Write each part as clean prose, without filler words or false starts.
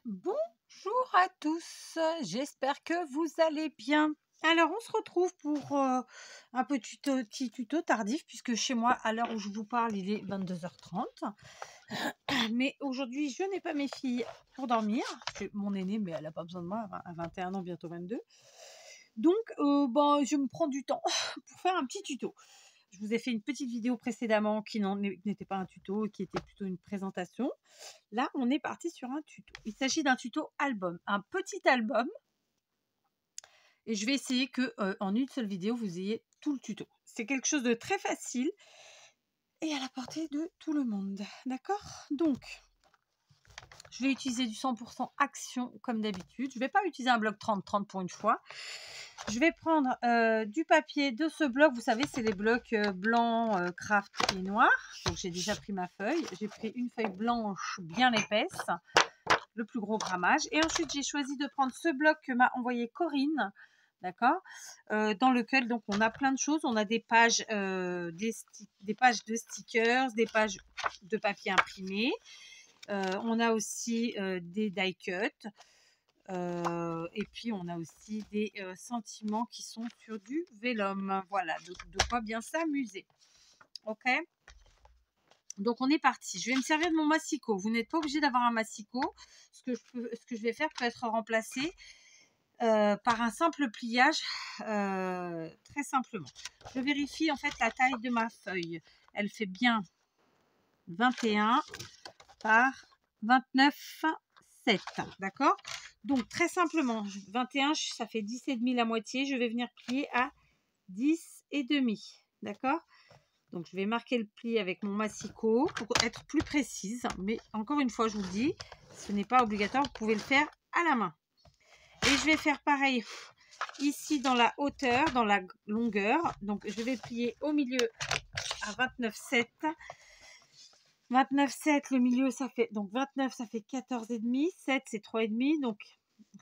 Bonjour à tous, j'espère que vous allez bien. Alors, on se retrouve pour un petit tuto tardif, puisque chez moi, à l'heure où je vous parle, il est 22h30. Mais aujourd'hui, je n'ai pas mes filles pour dormir. J'ai mon aînée, mais elle n'a pas besoin de moi, à 21 ans, bientôt 22. Donc, je me prends du temps pour faire un petit tuto. Je vous ai fait une petite vidéo précédemment qui n'était pas un tuto, qui était plutôt une présentation. Là, on est parti sur un tuto. Il s'agit d'un tuto album, un petit album. Et je vais essayer que en une seule vidéo, vous ayez tout le tuto. C'est quelque chose de très facile et à la portée de tout le monde. D'accord? Donc, je vais utiliser du 100% action comme d'habitude. Je ne vais pas utiliser un bloc 30-30 pour une fois. Je vais prendre du papier de ce bloc. Vous savez, c'est les blocs blancs, craft et noirs. Donc, j'ai déjà pris ma feuille. J'ai pris une feuille blanche bien épaisse, le plus gros grammage. Et ensuite, j'ai choisi de prendre ce bloc que m'a envoyé Corinne. D'accord, dans lequel donc on a plein de choses. On a des pages, des pages de stickers, des pages de papier imprimé. On a aussi des die cuts. Et puis on a aussi des sentiments qui sont sur du vélum. Voilà, de quoi bien s'amuser. Ok, donc on est parti. Je vais me servir de mon massicot. Vous n'êtes pas obligé d'avoir un massicot. Ce que je vais faire peut être remplacé par un simple pliage, très simplement. Je vérifie en fait la taille de ma feuille. Elle fait bien 21 par 29,7. D'accord? Donc très simplement, 21, ça fait 10,5 la moitié. Je vais venir plier à 10,5. D'accord? Donc je vais marquer le pli avec mon massicot pour être plus précise. Mais encore une fois, je vous le dis, ce n'est pas obligatoire. Vous pouvez le faire à la main. Et je vais faire pareil ici dans la hauteur, dans la longueur. Donc, je vais plier au milieu à 29,7. 29,7, le milieu, ça fait... Donc, 29, ça fait 14,5. 7, c'est 3,5. Donc,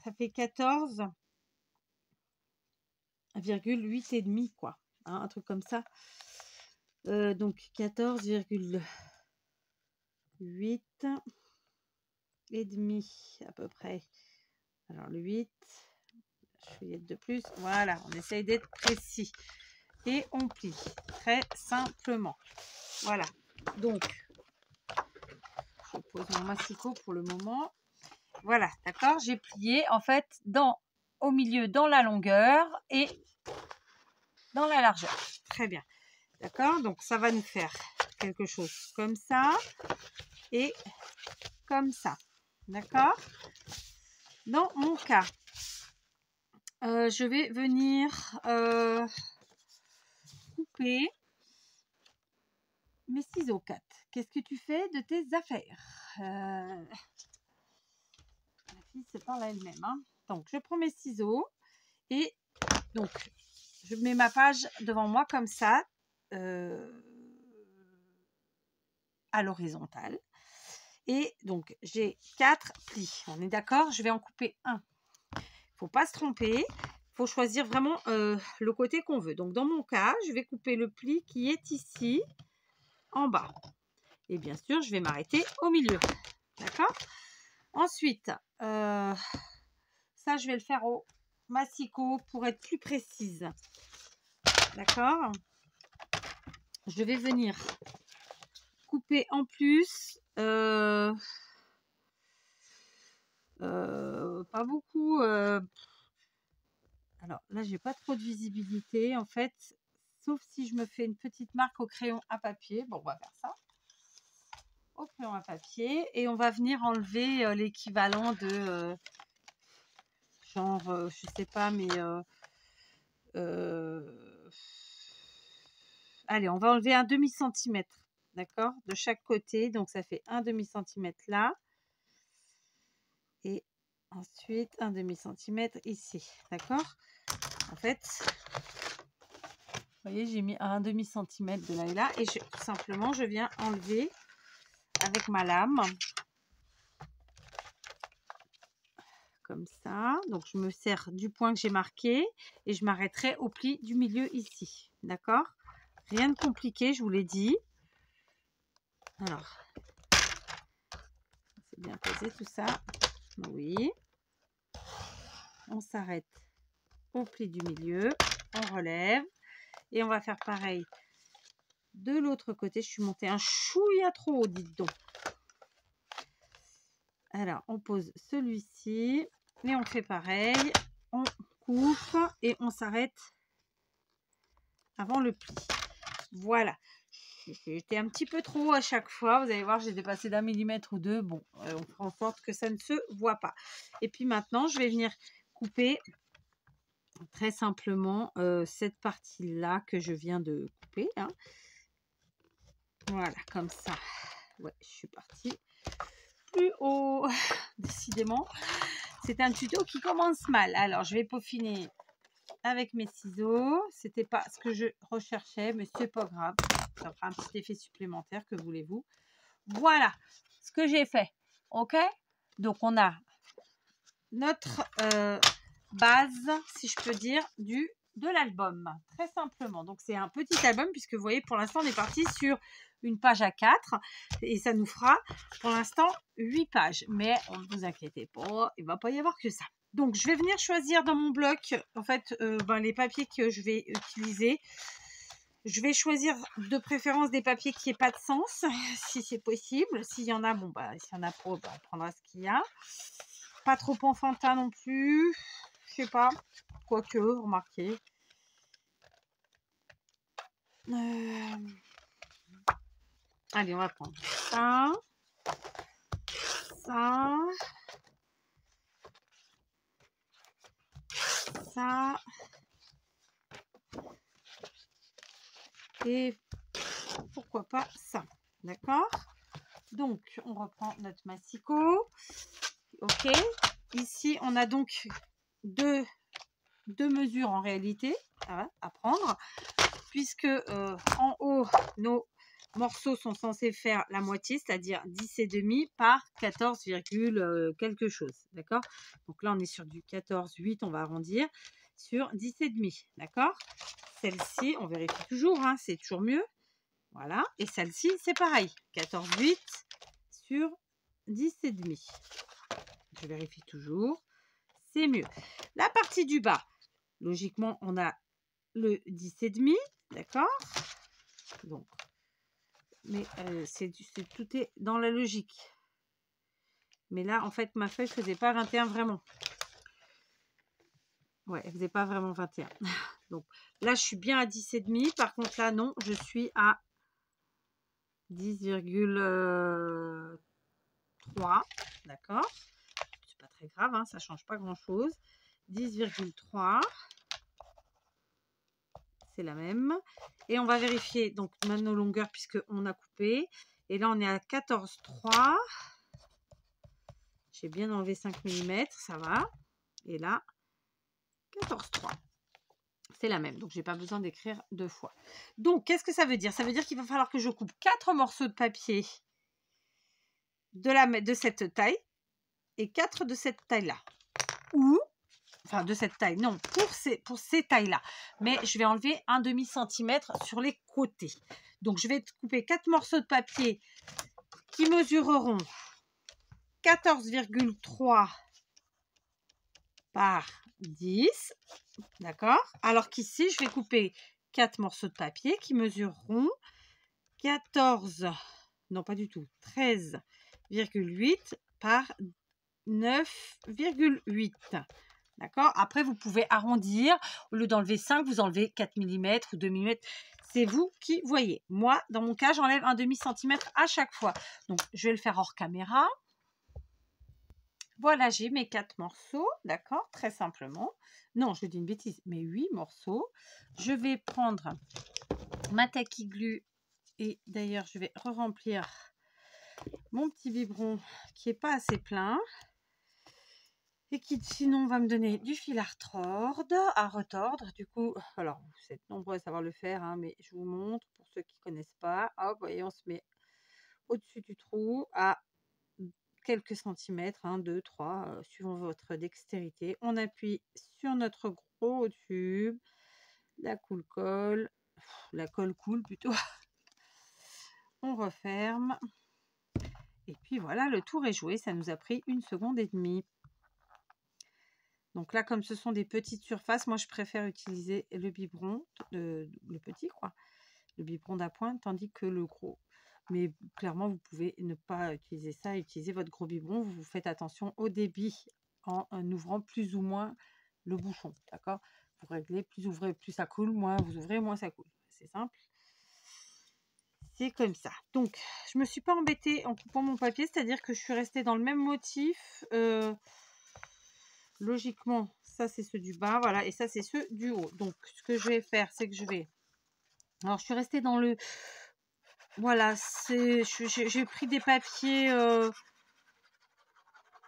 ça fait 14,8,5, quoi. Hein, un truc comme ça. Donc, 14,8,5 à peu près. Alors, le 8... feuillette de plus, voilà, on essaye d'être précis et on plie très simplement. Voilà, donc je pose mon massicot pour le moment. Voilà, d'accord, j'ai plié en fait au milieu, dans la longueur et dans la largeur. Très bien, d'accord, donc ça va nous faire quelque chose comme ça et comme ça, d'accord. Dans mon cas, je vais venir couper mes ciseaux 4. Qu'est-ce que tu fais de tes affaires? La fille se parle à elle-même. Hein. Donc, je prends mes ciseaux et donc, je mets ma page devant moi comme ça, à l'horizontale. Et donc, j'ai 4 plis. On est d'accord? Je vais en couper un. Il ne faut pas se tromper. Il faut choisir vraiment le côté qu'on veut. Donc, dans mon cas, je vais couper le pli qui est ici, en bas. Et bien sûr, je vais m'arrêter au milieu. D'accord? Ensuite, ça, je vais le faire au massicot pour être plus précise. D'accord? Je vais venir couper en plus. Pas beaucoup. Alors là, j'ai pas trop de visibilité en fait. Sauf si je me fais une petite marque au crayon à papier. Bon, on va faire ça. Au crayon à papier. Et on va venir enlever l'équivalent de... genre, je sais pas, mais... allez, on va enlever un demi-centimètre, d'accord, de chaque côté. Donc, ça fait un demi-centimètre là. Et ensuite, un demi-centimètre ici, d'accord. En fait, vous voyez, j'ai mis un demi-centimètre de là et là. Et tout simplement, je viens enlever avec ma lame. Comme ça. Donc, je me sers du point que j'ai marqué et je m'arrêterai au pli du milieu ici, d'accord. Rien de compliqué, je vous l'ai dit. Alors, c'est bien posé tout ça. Oui. On s'arrête au pli du milieu. On relève. Et on va faire pareil de l'autre côté. Je suis montée un chouïa trop haut, dites donc. Alors, on pose celui-ci. Et on fait pareil. On coupe et on s'arrête avant le pli. Voilà. J'étais un petit peu trop haut à chaque fois. Vous allez voir, j'ai dépassé d'1 millimètre ou 2. Bon, on fera en sorte que ça ne se voit pas. Et puis maintenant, je vais venir couper très simplement cette partie-là que je viens de couper. Hein. Voilà, comme ça. Ouais, je suis partie plus haut. Décidément, c'est un tuto qui commence mal. Alors, je vais peaufiner avec mes ciseaux. C'était pas ce que je recherchais, mais c'est pas grave. Ça fera un petit effet supplémentaire, que voulez-vous. Voilà ce que j'ai fait. Ok, donc on a notre base, si je peux dire, de l'album, très simplement. Donc c'est un petit album, puisque vous voyez, pour l'instant on est parti sur une page à 4 et ça nous fera pour l'instant 8 pages, mais ne vous inquiétez pas, il va pas y avoir que ça. Donc je vais venir choisir dans mon bloc en fait les papiers que je vais utiliser. Je vais choisir de préférence des papiers qui n'aient pas de sens, si c'est possible. S'il y en a, bon, s'il y en a trop, on prendra ce qu'il y a. Pas trop enfantin non plus. Je sais pas. Quoique, remarquez. Allez, on va prendre ça. Ça. Ça. Et pourquoi pas ça. D'accord? Donc, on reprend notre massicot. Ok. Ici, on a donc deux mesures en réalité à prendre, puisque en haut, nos morceaux sont censés faire la moitié, c'est-à-dire 10,5 par 14, quelque chose. D'accord? Donc là, on est sur du 14,8, on va arrondir, sur 10,5. D'accord? Celle-ci, on vérifie toujours, hein, c'est toujours mieux. Voilà. Et celle-ci, c'est pareil. 14,8 sur 10,5. Je vérifie toujours. C'est mieux. La partie du bas, logiquement, on a le 10,5. D'accord? Donc, mais tout est dans la logique. Mais là, en fait, ma feuille ne faisait pas 21 vraiment. Ouais, elle ne faisait pas vraiment 21. Donc là, je suis bien à 10,5. Par contre, là, non, je suis à 10,3. D'accord? C'est pas très grave, hein, ça ne change pas grand-chose. 10,3. C'est la même. Et on va vérifier donc nos longueurs puisqu'on a coupé. Et là, on est à 14,3. J'ai bien enlevé 5 mm, ça va. Et là, 14,3. C'est la même, donc j'ai pas besoin d'écrire 2 fois. Donc, qu'est-ce que ça veut dire? Ça veut dire qu'il va falloir que je coupe 4 morceaux de papier de cette taille et 4 de cette taille-là. Ou, enfin de cette taille, non, pour ces tailles-là. Mais je vais enlever un demi-centimètre sur les côtés. Donc, je vais couper 4 morceaux de papier qui mesureront 14,3 par 10. D'accord? Alors qu'ici, je vais couper 4 morceaux de papier qui mesureront 14, non pas du tout, 13,8 par 9,8. D'accord? Après, vous pouvez arrondir. Au lieu d'enlever 5, vous enlevez 4 mm ou 2 mm. C'est vous qui voyez. Moi, dans mon cas, j'enlève un demi-centimètre à chaque fois. Donc, je vais le faire hors caméra. Voilà, j'ai mes 4 morceaux, d'accord, très simplement. Non, je dis une bêtise, mes 8 morceaux. Je vais prendre ma tacky glue et d'ailleurs, je vais re-remplir mon petit biberon qui n'est pas assez plein et qui sinon va me donner du fil à retordre. Du coup, alors, vous êtes nombreux à savoir le faire, hein, mais je vous montre pour ceux qui ne connaissent pas. Hop, voyez, on se met au-dessus du trou à quelques centimètres, 2, 3, suivant votre dextérité. On appuie sur notre gros tube, la colle plutôt. On referme Et puis voilà, le tour est joué. Ça nous a pris 1 seconde et demie. Donc là, comme ce sont des petites surfaces, moi je préfère utiliser le biberon, le petit quoi, le biberon d'appoint, tandis que le gros. Mais clairement, vous pouvez ne pas utiliser ça, utiliser votre gros biberon. Vous faites attention au débit en ouvrant plus ou moins le bouchon, d'accord? Vous réglez, plus vous ouvrez, plus ça coule, moins vous ouvrez, moins ça coule. C'est simple. C'est comme ça. Donc, je me suis pas embêtée en coupant mon papier, c'est-à-dire que je suis restée dans le même motif. Logiquement, ça c'est ceux du bas, voilà, et ça c'est ceux du haut. Donc, ce que je vais faire, c'est que je vais... Alors, je suis restée dans le... Voilà, j'ai pris des papiers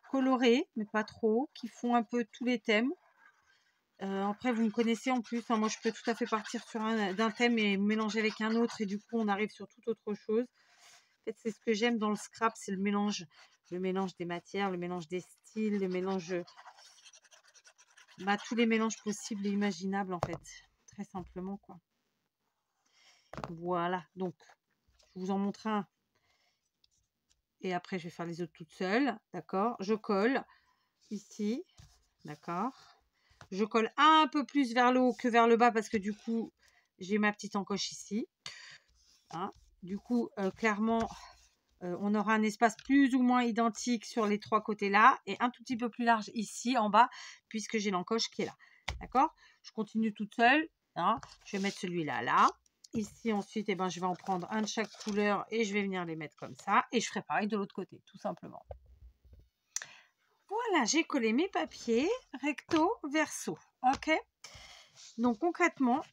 colorés, mais pas trop, qui font un peu tous les thèmes. Après, vous me connaissez en plus, hein, moi je peux tout à fait partir sur d'un thème et mélanger avec un autre, et du coup on arrive sur toute autre chose. En fait, c'est ce que j'aime dans le scrap, c'est le mélange des matières, le mélange des styles, le mélange, tous les mélanges possibles et imaginables en fait, très simplement quoi. Voilà, donc je vous en montre un et après je vais faire les autres toute seule, d'accord? Je colle ici, d'accord? Je colle un peu plus vers le haut que vers le bas parce que du coup j'ai ma petite encoche ici, hein. Du coup clairement on aura un espace plus ou moins identique sur les 3 côtés là et un tout petit peu plus large ici en bas puisque j'ai l'encoche qui est là, d'accord? Je continue toute seule, hein. Je vais mettre celui-là là. Ici ensuite, eh ben, je vais en prendre un de chaque couleur et je vais venir les mettre comme ça. Et je ferai pareil de l'autre côté, tout simplement. Voilà, j'ai collé mes papiers recto, verso. Ok. Donc concrètement,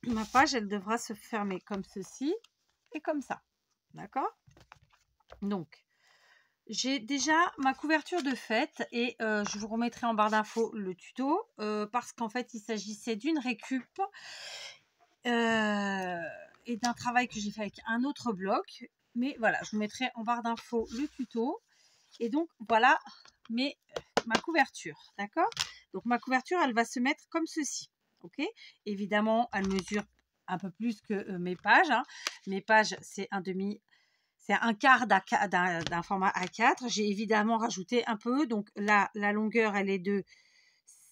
ma page, elle devra se fermer comme ceci et comme ça. D'accord? Donc, j'ai déjà ma couverture de faite et je vous remettrai en barre d'infos le tuto parce qu'en fait, il s'agissait d'une récup et d'un travail que j'ai fait avec un autre bloc. Mais voilà, je vous mettrai en barre d'infos le tuto. Et donc, voilà ma couverture, d'accord? Donc, ma couverture, elle va se mettre comme ceci, ok? Évidemment, elle mesure un peu plus que mes pages, hein. Mes pages, c'est un quart d'un format A4. J'ai évidemment rajouté un peu. Donc, la longueur, elle est de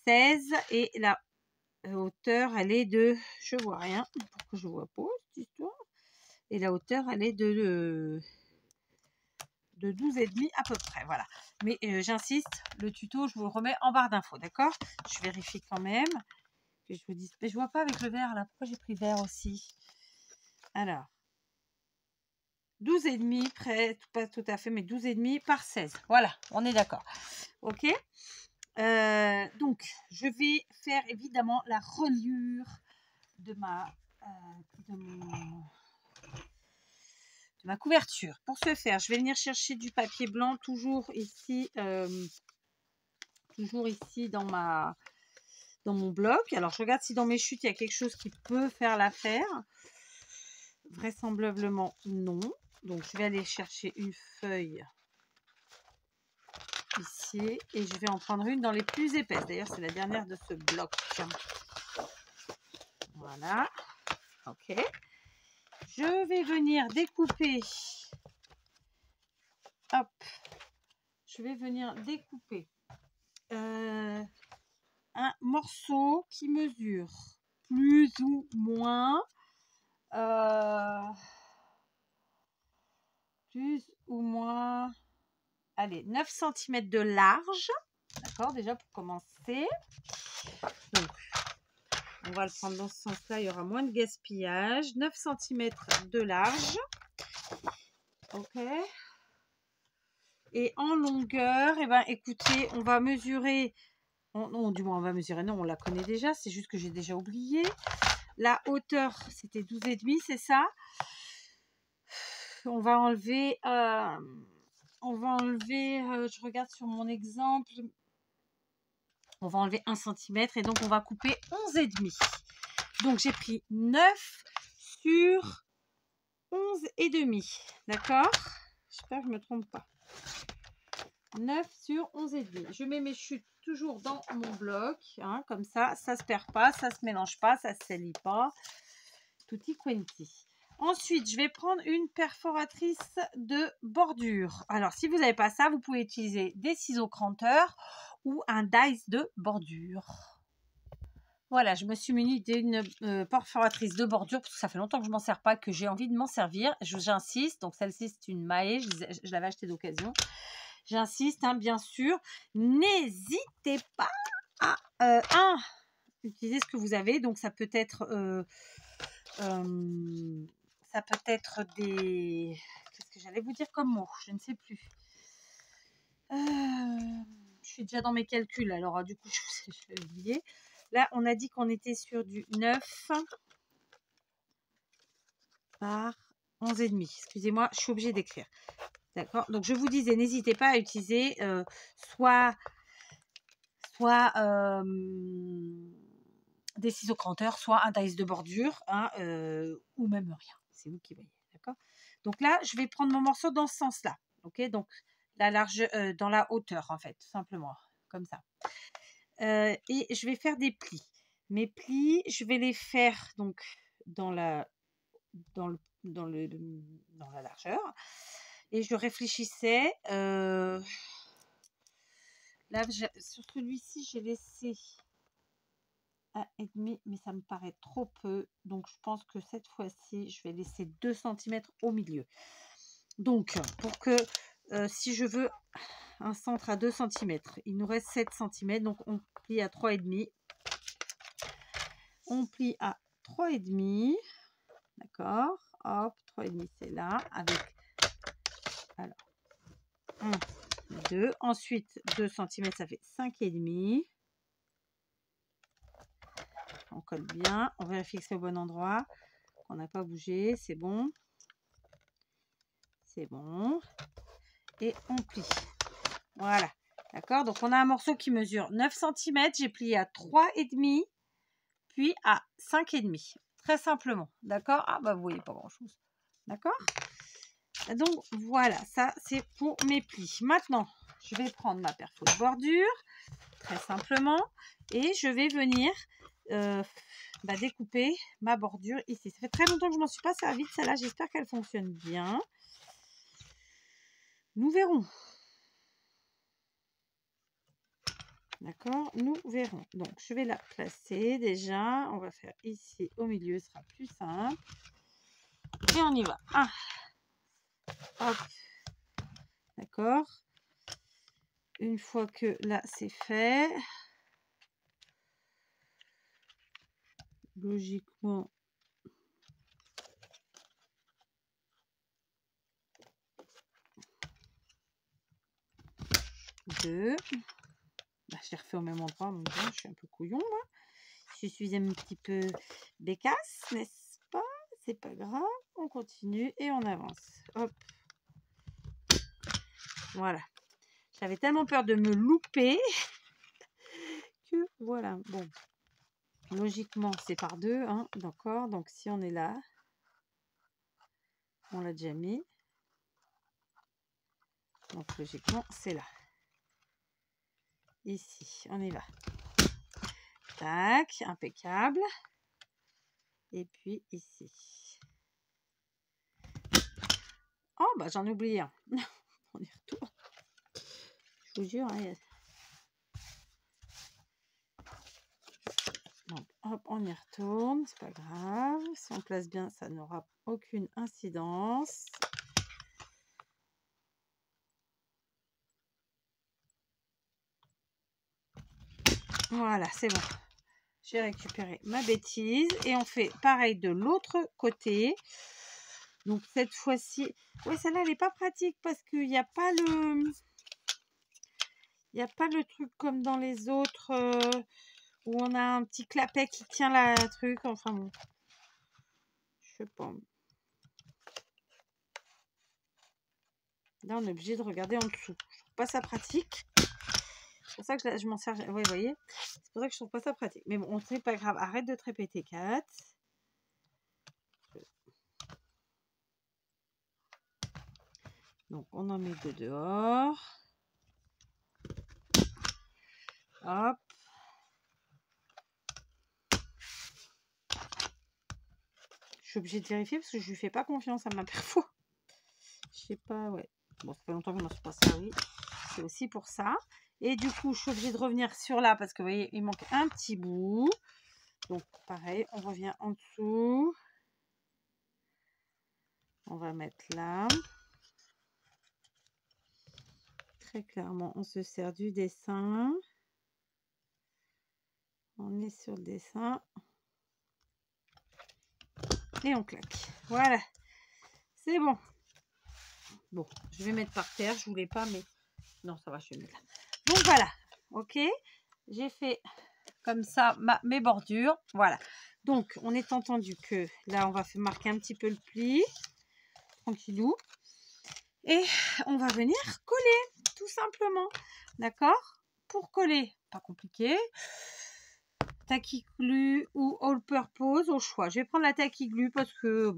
16 et la hauteur, elle est de... Je vois rien. Pourquoi je vois pas cette histoire? Et la hauteur, elle est de 12,5 à peu près, voilà. Mais j'insiste, le tuto, je vous le remets en barre d'infos, d'accord? Je vérifie quand même que je vous dise... Mais je vois pas avec le vert, là. Pourquoi j'ai pris vert aussi? Alors, 12,5 près, pas tout à fait, mais 12,5 par 16. Voilà, on est d'accord. Ok. Donc, je vais faire évidemment la reliure de ma couverture. Pour ce faire, je vais venir chercher du papier blanc, toujours ici dans mon bloc. Alors, je regarde si dans mes chutes, il y a quelque chose qui peut faire l'affaire. Vraisemblablement, non. Donc, je vais aller chercher une feuille ici et je vais en prendre une dans les plus épaisses. D'ailleurs, c'est la dernière de ce bloc. Voilà. Ok. Je vais venir découper. Hop. Je vais venir découper un morceau qui mesure plus ou moins allez, 9 cm de large, d'accord, déjà pour commencer. Donc on va le prendre dans ce sens là, il y aura moins de gaspillage. 9 cm de large, ok. Et en longueur, eh ben écoutez, on va mesurer, non, du moins on va mesurer, non, on la connaît déjà, c'est juste que j'ai déjà oublié. La hauteur, c'était 12,5, c'est ça. On va enlever, je regarde sur mon exemple, on va enlever 1 cm et donc on va couper 11,5. Donc j'ai pris 9 sur 11,5, d'accord? J'espère que je ne me trompe pas. 9 sur 11,5. Je mets mes chutes toujours dans mon bloc, hein, comme ça, ça se perd pas, ça se mélange pas, ça se salit pas. Tutti quanti. Ensuite, je vais prendre une perforatrice de bordure. Alors, si vous n'avez pas ça, vous pouvez utiliser des ciseaux cranteurs ou un dice de bordure. Voilà, je me suis munie d'une perforatrice de bordure parce que ça fait longtemps que je ne m'en sers pas, que j'ai envie de m'en servir. J'insiste, donc celle-ci, c'est une Mahé, je l'avais achetée d'occasion. J'insiste, hein, bien sûr. N'hésitez pas à utiliser ce que vous avez. Donc, ça peut être des... Qu'est-ce que j'allais vous dire comme mot? Je ne sais plus. Je suis déjà dans mes calculs, alors du coup, je vais oublier. Là, on a dit qu'on était sur du 9 par 11,5. Excusez-moi, je suis obligée d'écrire. D'accord? Donc, je vous disais, n'hésitez pas à utiliser soit des ciseaux cranteurs, soit un dice de bordure, hein, ou même rien. C'est vous qui voyez. D'accord? Donc là, je vais prendre mon morceau dans ce sens-là. Ok? Donc, la large, dans la hauteur, en fait, tout simplement. Comme ça. Et je vais faire des plis. Mes plis, je vais les faire donc dans la largeur. Et je réfléchissais. Là, sur celui-ci, j'ai laissé 1,5, mais ça me paraît trop peu. Donc, je pense que cette fois-ci, je vais laisser 2 cm au milieu. Donc, pour que, si je veux un centre à 2 cm, il nous reste 7 cm. Donc, on plie à 3,5. On plie à 3,5. D'accord. Hop, 3,5, c'est là. Avec, alors, 1, 2. Ensuite, 2 cm, ça fait 5,5. On colle bien. On vérifie que c'est au bon endroit. On n'a pas bougé. C'est bon. C'est bon. Et on plie. Voilà. D'accord. Donc, on a un morceau qui mesure 9 cm. J'ai plié à 3,5. Puis à 5,5. Très simplement. D'accord. Ah, bah, vous voyez pas grand-chose. D'accord. Donc, voilà. Ça, c'est pour mes plis. Maintenant, je vais prendre ma perfo de bordure. Très simplement. Et je vais venir découper ma bordure ici. Ça fait très longtemps que je ne m'en suis pas servie de celle-là. J'espère qu'elle fonctionne bien. Nous verrons. D'accord, nous verrons. Donc, je vais la placer déjà. On va faire ici au milieu, ce sera plus simple. Et on y va. Ah. Hop. D'accord. Une fois que là, c'est fait, logiquement, deux. Bah, je les refais au même endroit, donc bon, je suis un peu couillon, moi. Je suis un petit peu bécasse, n'est-ce pas? C'est pas grave, on continue et on avance. Hop. Voilà. J'avais tellement peur de me louper que voilà. Bon. Logiquement, c'est par deux, hein, d'accord? Donc, si on est là, on l'a déjà mis. Donc, logiquement, c'est là. Ici, on y va. Tac, impeccable. Et puis, ici. Oh, bah, j'en ai oublié un. On y retourne. Je vous jure, hein, donc, hop, on y retourne. C'est pas grave. Si on place bien, ça n'aura aucune incidence. Voilà, c'est bon. J'ai récupéré ma bêtise et on fait pareil de l'autre côté. Donc cette fois-ci, ouais, celle-là elle n'est pas pratique parce qu'il n'y a pas le truc comme dans les autres où on a un petit clapet qui tient la truc. Enfin bon, je sais pas. Là on est obligé de regarder en dessous. Je trouve pas ça pratique. C'est pour ça que je m'en sers. Ouais, vous voyez, c'est pour ça que je trouve pas ça pratique. Mais bon, c'est pas grave. Arrête de te répéter, Kat. Donc, on en met deux dehors. Hop. suis obligée de vérifier parce que je lui fais pas confiance à ma perfo. Je sais pas, ouais. Bon, ça fait longtemps que je m'en suis pas servi. C'est aussi pour ça. Et du coup, je suis obligée de revenir sur là parce que vous voyez, il manque un petit bout. Donc, pareil, on revient en dessous. On va mettre là. Très clairement, on se sert du dessin. On est sur le dessin. Et on claque. Voilà. C'est bon. Bon, je vais mettre par terre. Je voulais pas, mais... Non, ça va, je vais mettre là. Donc, voilà. Ok. J'ai fait comme ça mes bordures. Voilà. Donc, on est entendu que là, on va marquer un petit peu le pli. Tranquillou. Et on va venir coller, tout simplement. D'accord? Pour coller, pas compliqué. Tacky glue ou all purpose au choix. Je vais prendre la tacky glue parce que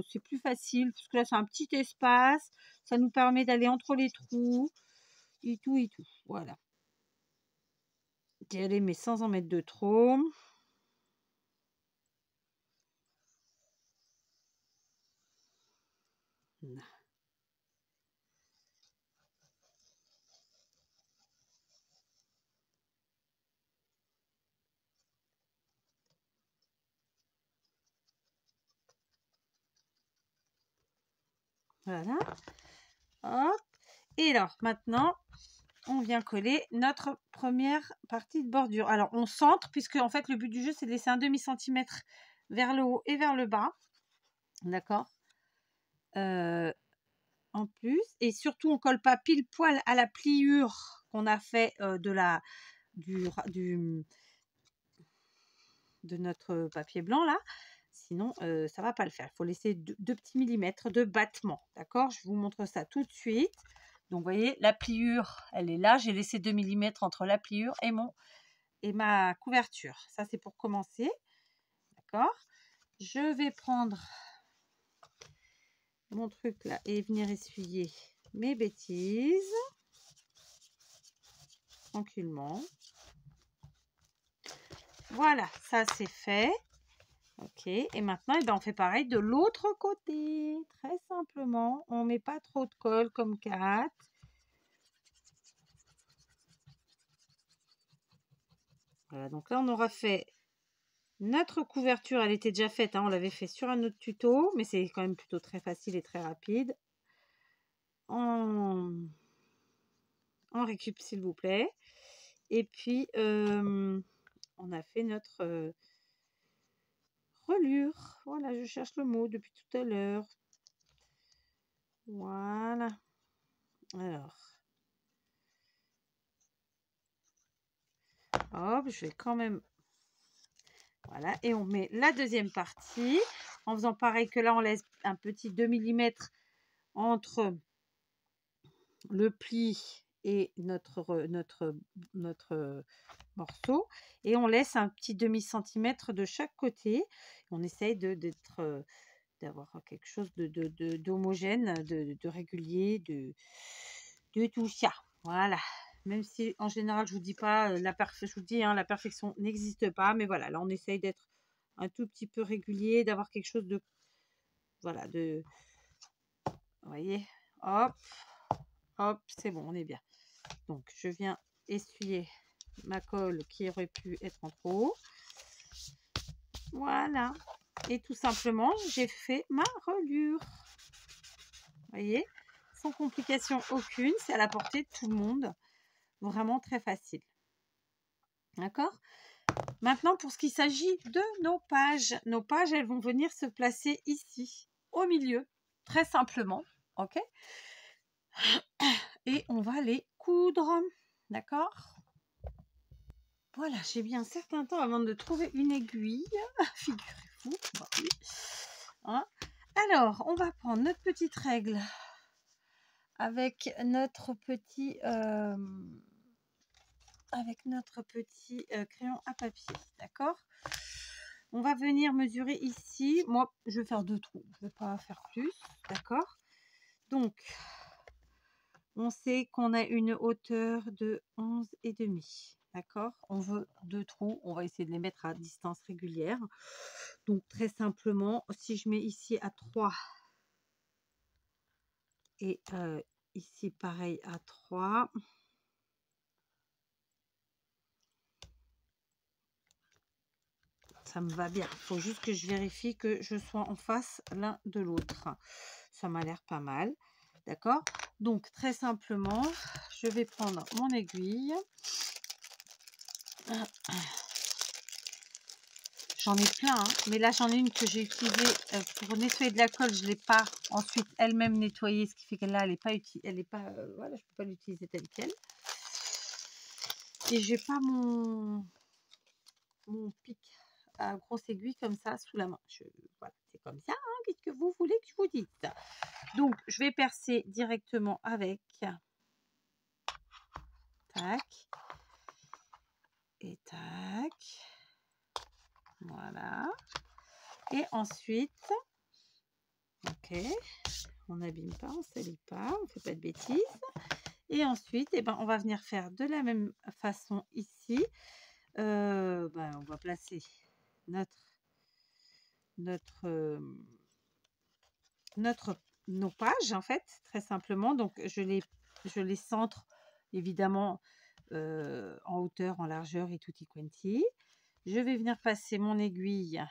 c'est plus facile. Parce que là, c'est un petit espace. Ça nous permet d'aller entre les trous. Et tout, et tout. Voilà. D'y aller, mais sans en mettre de trop. Voilà. Hop. Et alors, maintenant, on vient coller notre première partie de bordure. Alors, on centre, puisque en fait, le but du jeu, c'est de laisser un demi-centimètre vers le haut et vers le bas. D'accord, en plus. Et surtout, on colle pas pile poil à la pliure qu'on a fait de notre papier blanc, là. Sinon, ça va pas le faire. Il faut laisser deux petits millimètres de battement. D'accord, je vous montre ça tout de suite. Donc, vous voyez, la pliure, elle est là. J'ai laissé 2 mm entre la pliure et ma couverture. Ça, c'est pour commencer. D'accord. Je vais prendre mon truc là et venir essuyer mes bêtises. Tranquillement. Voilà, ça c'est fait. Ok, et maintenant, on fait pareil de l'autre côté. Très simplement, on met pas trop de colle comme Kat. Voilà, donc là, on aura fait notre couverture. Elle était déjà faite, hein, on l'avait fait sur un autre tuto, mais c'est quand même plutôt très facile et très rapide. En récup, s'il vous plaît. Et puis, on a fait notre relure. Voilà, je cherche le mot depuis tout à l'heure. Voilà. Alors, hop, je vais quand même... Voilà, et on met la deuxième partie en faisant pareil que là, on laisse un petit 2 mm entre le pli et notre morceau, et on laisse un petit demi-centimètre de chaque côté. On essaye d'avoir quelque chose d'homogène, de régulier, de tout ça. Voilà. Même si en général je vous dis pas je vous dis, hein, la perfection n'existe pas, mais voilà, là on essaye d'être un tout petit peu régulier, d'avoir quelque chose de, voilà, vous voyez, hop, hop, c'est bon, on est bien. Donc je viens essuyer ma colle qui aurait pu être en trop. Voilà, et tout simplement j'ai fait ma reliure. Vous voyez, sans complication aucune, c'est à la portée de tout le monde. Vraiment très facile. D'accord? Maintenant, pour ce qui s'agit de nos pages, elles vont venir se placer ici, au milieu, très simplement. Ok? Et on va les coudre. D'accord? Voilà, j'ai mis un certain temps avant de trouver une aiguille. Figurez-vous. Bah oui. Hein? Alors, on va prendre notre petite règle avec notre petit crayon à papier, d'accord? On va venir mesurer ici. Moi, je vais faire 2 trous, je ne vais pas faire plus, d'accord? Donc, on sait qu'on a une hauteur de 11,5, D'accord? On veut 2 trous, on va essayer de les mettre à distance régulière. Donc très simplement, si je mets ici à 3 et ici pareil à 3, ça me va bien. Il faut juste que je vérifie que je sois en face l'un de l'autre. Ça m'a l'air pas mal. D'accord? Donc très simplement, je vais prendre mon aiguille. J'en ai plein, hein, mais là j'en ai une que j'ai utilisée pour nettoyer de la colle. Je ne l'ai pas ensuite elle-même nettoyée, ce qui fait qu'elle là elle n'est pas utile, elle est pas, voilà, je peux pas l'utiliser telle quelle. Et j'ai pas mon pic à grosse aiguille comme ça sous la main. Voilà, c'est comme ça. Hein, qu'est-ce que vous voulez que je vous dise? Donc je vais percer directement avec. Tac et tac. Voilà. Et ensuite, ok, on n'abîme pas, on ne salit pas, on ne fait pas de bêtises. Et ensuite, eh ben, on va venir faire de la même façon ici. On va placer nos pages, en fait, très simplement. Donc, je les centre, évidemment, en hauteur, en largeur et tutti quanti. Je vais venir passer mon aiguille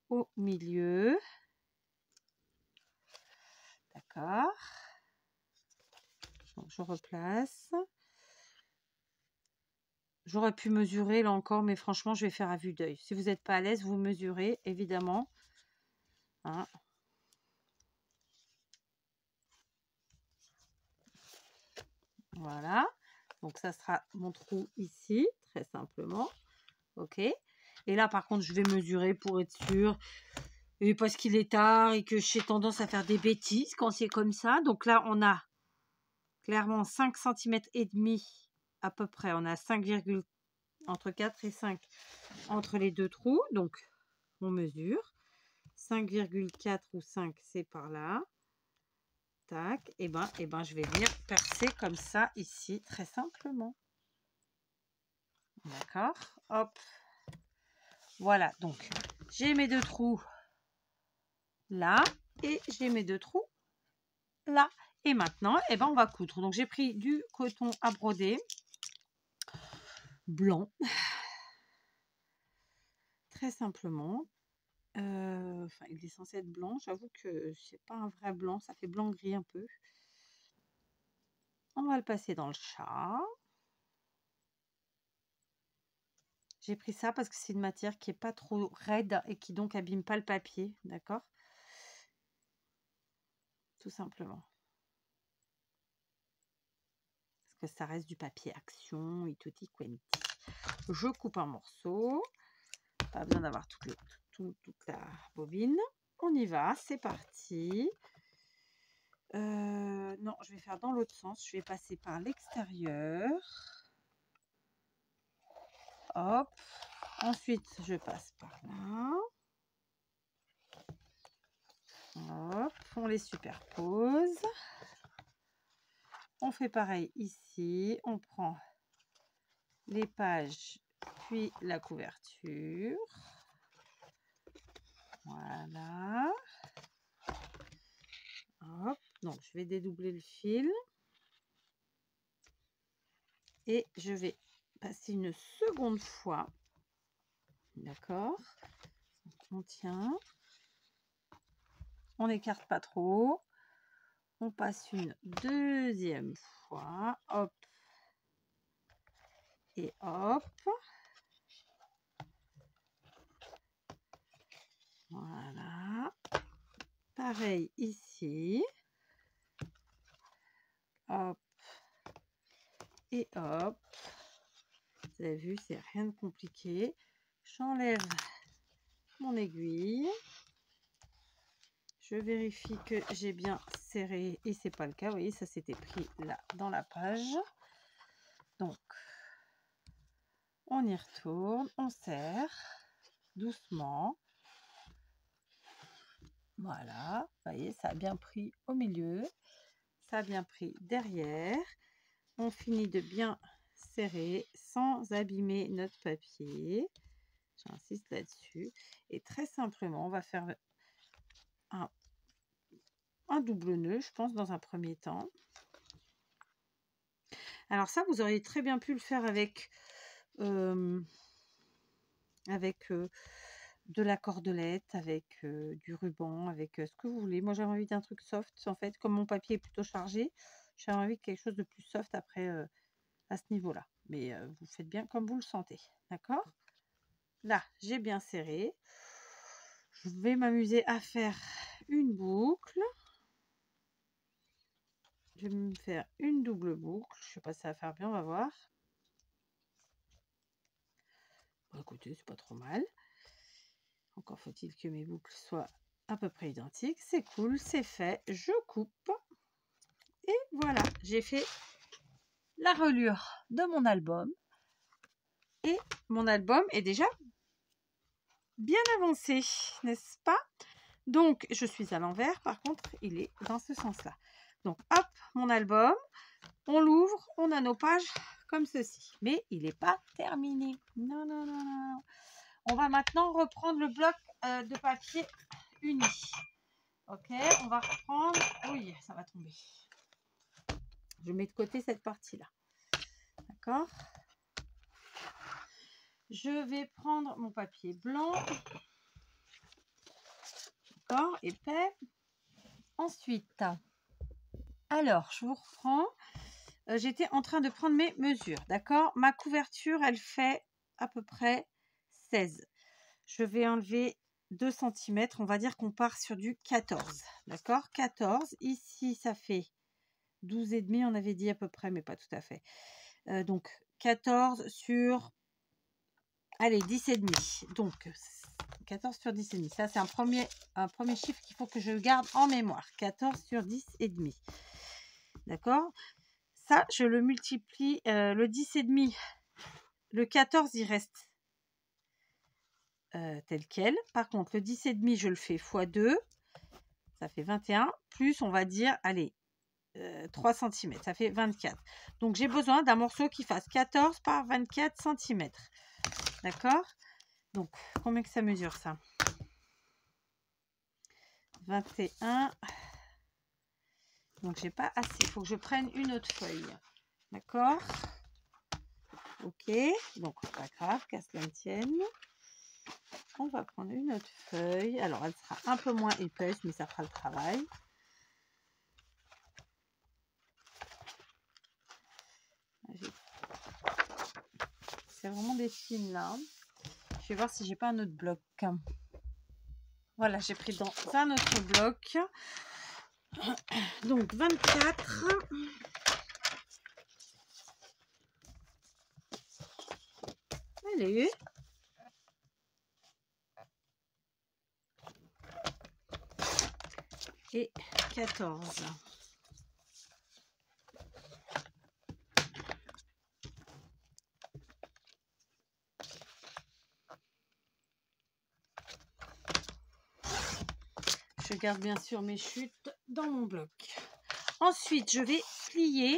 au milieu. D'accord. Donc, je replace. J'aurais pu mesurer là encore, mais franchement, je vais faire à vue d'œil. Si vous n'êtes pas à l'aise, vous mesurez, évidemment. Hein. Voilà. Donc, ça sera mon trou ici, très simplement. OK. Et là, par contre, je vais mesurer pour être sûre. Et parce qu'il est tard et que j'ai tendance à faire des bêtises quand c'est comme ça. Donc là, on a clairement 5 cm et demi à peu près. On a 5, entre 4 et 5 entre les deux trous. Donc, on mesure. 5,4 ou 5, c'est par là. Tac. Et ben, je vais venir percer comme ça ici, très simplement. D'accord. Hop. Voilà. Donc, j'ai mes deux trous là et j'ai mes deux trous là. Et maintenant, eh ben, on va coudre. Donc, j'ai pris du coton à broder blanc. Très simplement. Enfin, il est censé être blanc. J'avoue que c'est pas un vrai blanc. Ça fait blanc-gris un peu. On va le passer dans le chat. J'ai pris ça parce que c'est une matière qui est pas trop raide et qui donc abîme pas le papier. D'accord? Tout simplement. Parce que ça reste du papier action et tutti quanti. Je coupe un morceau. Pas besoin d'avoir toute la bobine. On y va, c'est parti. Non, je vais faire dans l'autre sens. Je vais passer par l'extérieur. Hop. Ensuite, je passe par là. Hop. On les superpose. On fait pareil ici. On prend les pages, puis la couverture. Voilà. Hop. Donc, je vais dédoubler le fil. Et je vais passer une seconde fois. D'accord. On tient. On n'écarte pas trop. On passe une deuxième fois. Hop. Et hop. Voilà. Pareil ici. Hop. Et hop. Vous avez vu, c'est rien de compliqué. J'enlève mon aiguille. Je vérifie que j'ai bien serré et c'est pas le cas. Vous voyez, ça s'était pris là dans la page. Donc, on y retourne, on serre doucement. Voilà, vous voyez, ça a bien pris au milieu, ça a bien pris derrière. On finit de bien serré sans abîmer notre papier. J'insiste là-dessus. Et très simplement, on va faire un double nœud, je pense, dans un premier temps. Alors ça, vous auriez très bien pu le faire avec de la cordelette, avec du ruban, avec ce que vous voulez. Moi, j'avais envie d'un truc soft, en fait. Comme mon papier est plutôt chargé, j'avais envie de quelque chose de plus soft après à ce niveau-là. Mais vous faites bien comme vous le sentez, d'accord? Là, j'ai bien serré. Je vais m'amuser à faire une boucle. Je vais me faire une double boucle. Je sais pas si ça va faire bien, on va voir. Bon, écoutez, c'est pas trop mal. Encore faut-il que mes boucles soient à peu près identiques. C'est cool, c'est fait. Je coupe. Et voilà, j'ai fait la reliure de mon album. Et mon album est déjà bien avancé, n'est-ce pas? Donc, je suis à l'envers. Par contre, il est dans ce sens-là. Donc, hop, mon album. On l'ouvre, on a nos pages comme ceci. Mais il n'est pas terminé. Non, non, non, non. On va maintenant reprendre le bloc de papier uni. Ok, on va reprendre. Oui, ça va tomber. Je mets de côté cette partie-là. D'accord. Je vais prendre mon papier blanc. D'accord, épais. Ensuite, alors, je vous reprends. J'étais en train de prendre mes mesures. D'accord. Ma couverture, elle fait à peu près 16. Je vais enlever 2 cm. On va dire qu'on part sur du 14. D'accord, 14. Ici, ça fait 12,5. On avait dit à peu près, mais pas tout à fait. Donc, 14 sur... Allez, 10,5. Donc, 14 sur 10,5. Ça, c'est un premier chiffre qu'il faut que je garde en mémoire. 14 sur 10,5. D'accord. Ça, je le multiplie. Le 10,5, le 14, il reste tel quel. Par contre, le 10,5, je le fais x2. Ça fait 21. Plus, on va dire, allez, 3 cm. Ça fait 24. Donc, j'ai besoin d'un morceau qui fasse 14 par 24 cm. D'accord. Donc, combien que ça mesure, ça? 21. Donc, j'ai pas assez. Il faut que je prenne une autre feuille. D'accord. Ok. Donc, pas grave, qu'à cela ne tienne. On va prendre une autre feuille. Alors, elle sera un peu moins épaisse, mais ça fera le travail. C'est vraiment des fines là. Je vais voir si j'ai pas un autre bloc. Voilà, j'ai pris dans un autre bloc. Donc 24. Allez. Et 14. Je garde bien sûr mes chutes dans mon bloc. Ensuite, je vais plier.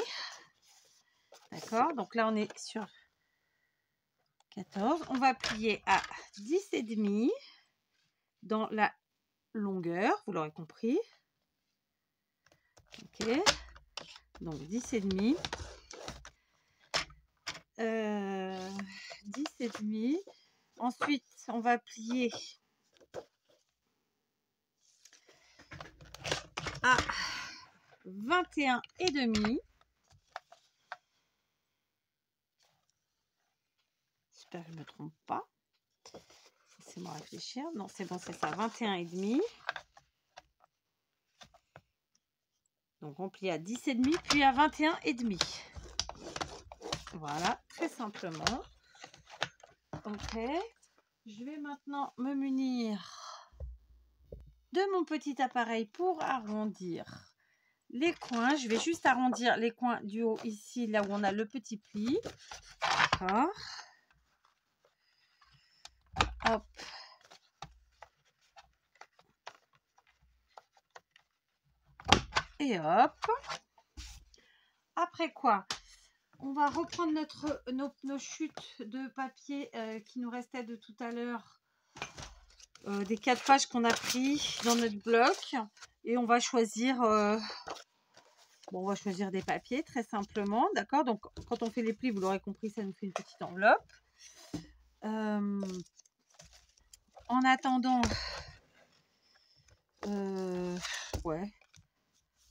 D'accord, donc là on est sur 14. On va plier à 10,5 dans la longueur, vous l'aurez compris. Ok, donc 10,5. 10,5. Ensuite, on va plier à 21,5. J'espère que je ne me trompe pas. Laissez-moi réfléchir. Non, c'est bon, c'est ça. 21,5. Donc, on plie à 10,5 puis à 21,5. Voilà, très simplement. Ok. Je vais maintenant me munir de mon petit appareil pour arrondir les coins. Je vais juste arrondir les coins du haut ici, là où on a le petit pli. D'accord. Hop. Et hop. Après quoi, On va reprendre nos chutes de papier qui nous restaient de tout à l'heure. Des 4 pages qu'on a pris dans notre bloc. Et on va choisir... on va choisir des papiers très simplement. D'accord? Donc, quand on fait les plis, vous l'aurez compris, ça nous fait une petite enveloppe. En attendant... ouais.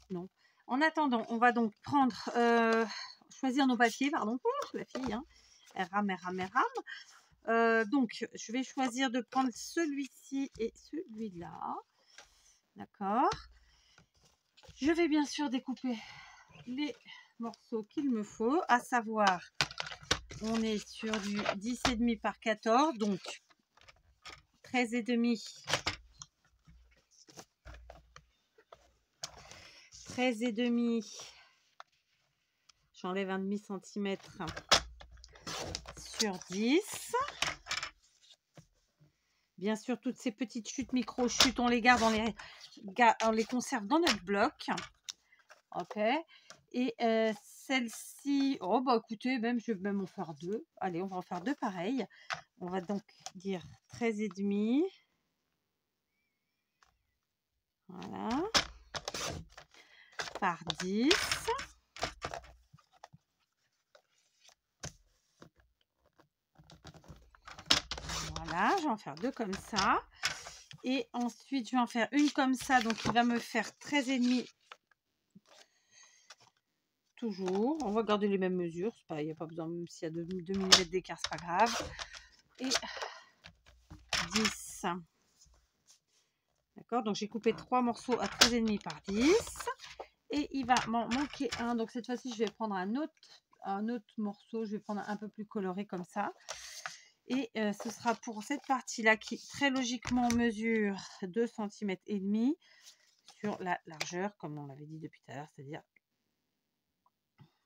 Non. En attendant, on va donc prendre... choisir nos papiers, pardon. La fille, hein. Elle rame, elle rame, elle rame. Donc, je vais choisir de prendre celui-ci et celui-là. D'accord. Je vais bien sûr découper les morceaux qu'il me faut, à savoir, on est sur du 10,5 par 14, donc 13,5. 13,5. J'enlève 1,5 cm sur 10. Bien sûr, toutes ces petites chutes, micro-chutes, on les garde, on les conserve dans notre bloc. Ok. Et celle-ci, oh bah écoutez, je vais même en faire 2. Allez, on va en faire 2 pareils. On va donc dire 13,5. Voilà. Par 10. Voilà, je vais en faire 2 comme ça. Et ensuite, je vais en faire une comme ça. Donc, il va me faire 13,5. Toujours. On va garder les mêmes mesures. Il n'y a pas besoin, même s'il y a 2 mm d'écart, c'est pas grave. Et 10. D'accord, donc j'ai coupé 3 morceaux à 13,5 par 10. Et il va m'en manquer un. Donc, cette fois-ci, je vais prendre un autre morceau. Je vais prendre un peu plus coloré comme ça. Et ce sera pour cette partie-là qui, très logiquement, mesure 2,5 cm sur la largeur, comme on l'avait dit depuis tout à l'heure, c'est-à-dire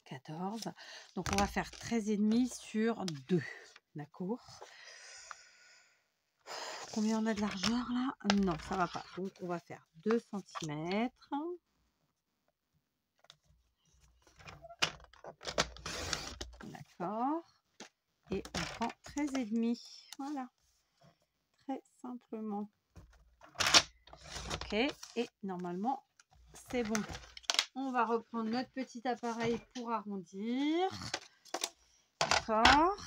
14. Donc, on va faire 13,5 sur 2. D'accord. Combien on a de largeur, là? Non, ça va pas. Donc, on va faire 2 cm. D'accord. Et on prend 13,5. Voilà. Très simplement. Ok. Et normalement, c'est bon. On va reprendre notre petit appareil pour arrondir. D'accord.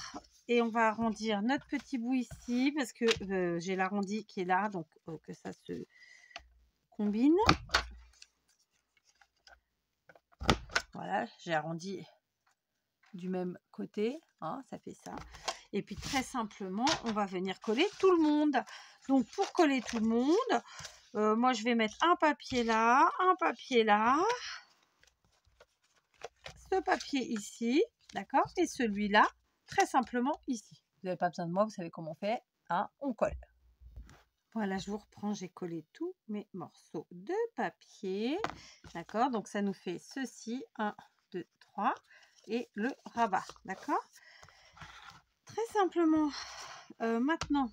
Et on va arrondir notre petit bout ici parce que j'ai l'arrondi qui est là, donc que ça se combine. Voilà, j'ai arrondi du même côté, hein, ça fait ça. Et puis très simplement, on va venir coller tout le monde. Donc pour coller tout le monde, moi je vais mettre un papier là, ce papier ici, d'accord, et celui-là, très simplement ici. Vous n'avez pas besoin de moi, vous savez comment on fait, hein, on colle. Voilà, je vous reprends, j'ai collé tous mes morceaux de papier, d'accord, donc ça nous fait ceci, 1, 2, 3, et le rabat, d'accord. Très simplement, maintenant,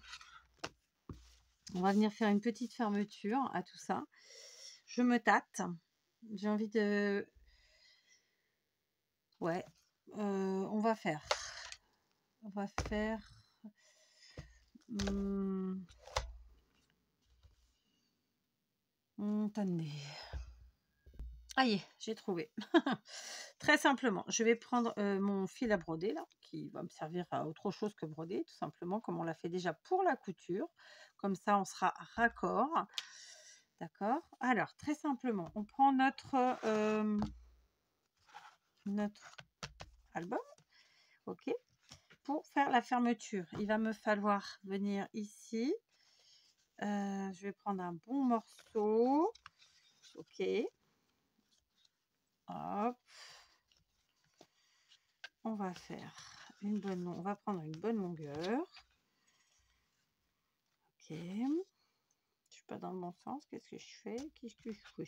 on va venir faire une petite fermeture à tout ça. Je me tâte, j'ai envie de... Ouais, on va faire... Attendez. Ah y est, j'ai trouvé. Très simplement, je vais prendre mon fil à broder là, qui va me servir à autre chose que broder, tout simplement, comme on l'a fait déjà pour la couture. Comme ça, on sera raccord. D'accord. Alors, très simplement, on prend notre album. Ok. Pour faire la fermeture, il va me falloir venir ici. Je vais prendre un bon morceau. Ok. Hop. On va faire on va prendre une bonne longueur. Ok. Je suis pas dans le bon sens. Qu'est-ce que je fais?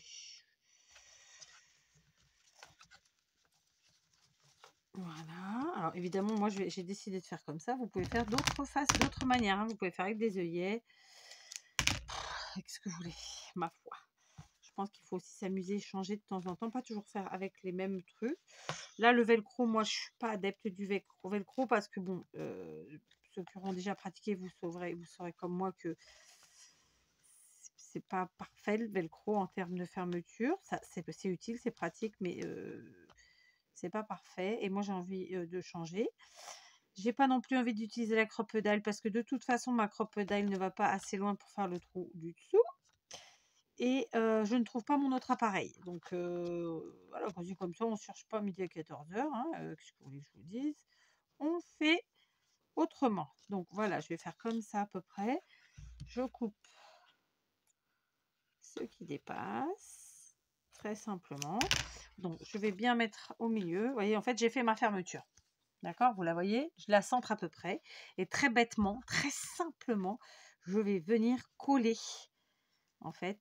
Voilà. Alors évidemment, moi j'ai décidé de faire comme ça. Vous pouvez faire d'autres manières, hein. Vous pouvez faire avec des œillets. Avec ce que vous voulez, ma foi. Je pense qu'il faut aussi s'amuser, changer de temps en temps, pas toujours faire avec les mêmes trucs. Là, le velcro, moi, je suis pas adepte du velcro parce que bon, ceux qui auront déjà pratiqué, vous saurez comme moi que c'est pas parfait le velcro en termes de fermeture. Ça, c'est utile, c'est pratique, mais c'est pas parfait. Et moi, j'ai envie de changer. J'ai pas non plus envie d'utiliser la crocodile parce que de toute façon, ma crocodile ne va pas assez loin pour faire le trou du dessous. Et je ne trouve pas mon autre appareil. Donc voilà, quand c'est comme ça, on ne cherche pas midi à 14h. Hein, qu'est-ce que vous voulez que je vous dise? On fait autrement. Donc voilà, je vais faire comme ça à peu près. Je coupe ce qui dépasse, très simplement. Donc je vais bien mettre au milieu. Vous voyez, en fait, j'ai fait ma fermeture. D'accord? Vous la voyez? Je la centre à peu près. Et très bêtement, très simplement, je vais venir coller, en fait,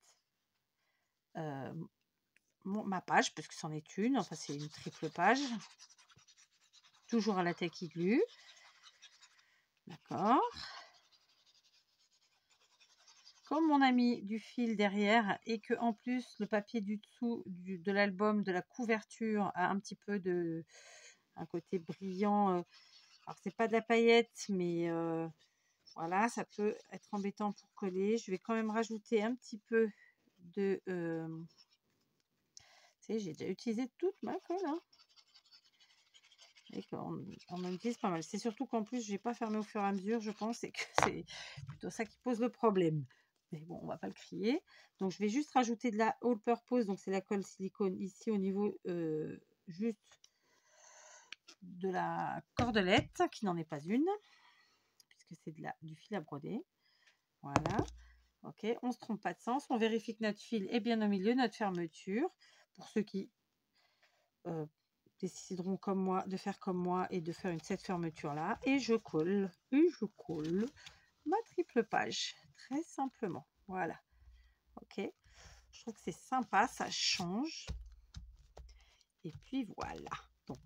ma page, parce que c'en est une. Enfin, c'est une triple page. Toujours à la tacky glue. D'accord? Comme on a mis du fil derrière et que en plus le papier du dessous de l'album, de la couverture, a un petit peu un côté brillant. Alors c'est pas de la paillette, mais voilà, ça peut être embêtant pour coller. Je vais quand même rajouter un petit peu de... tu sais, j'ai déjà utilisé toute ma colle. Hein. Et on en utilise pas mal. C'est surtout qu'en plus, je n'ai pas fermé au fur et à mesure, je pense, et que c'est plutôt ça qui pose le problème. Mais bon, on va pas le crier. Donc, je vais juste rajouter de la all purpose. Donc, c'est la colle silicone ici au niveau juste de la cordelette, qui n'en est pas une, puisque c'est du fil à broder. Voilà. Ok, on ne se trompe pas de sens. On vérifie que notre fil est bien au milieu, notre fermeture. Pour ceux qui décideront comme moi de faire comme moi et de faire cette fermeture là. Et je colle ma triple page. Très simplement. Voilà. Ok. Je trouve que c'est sympa, ça change. Et puis voilà. Donc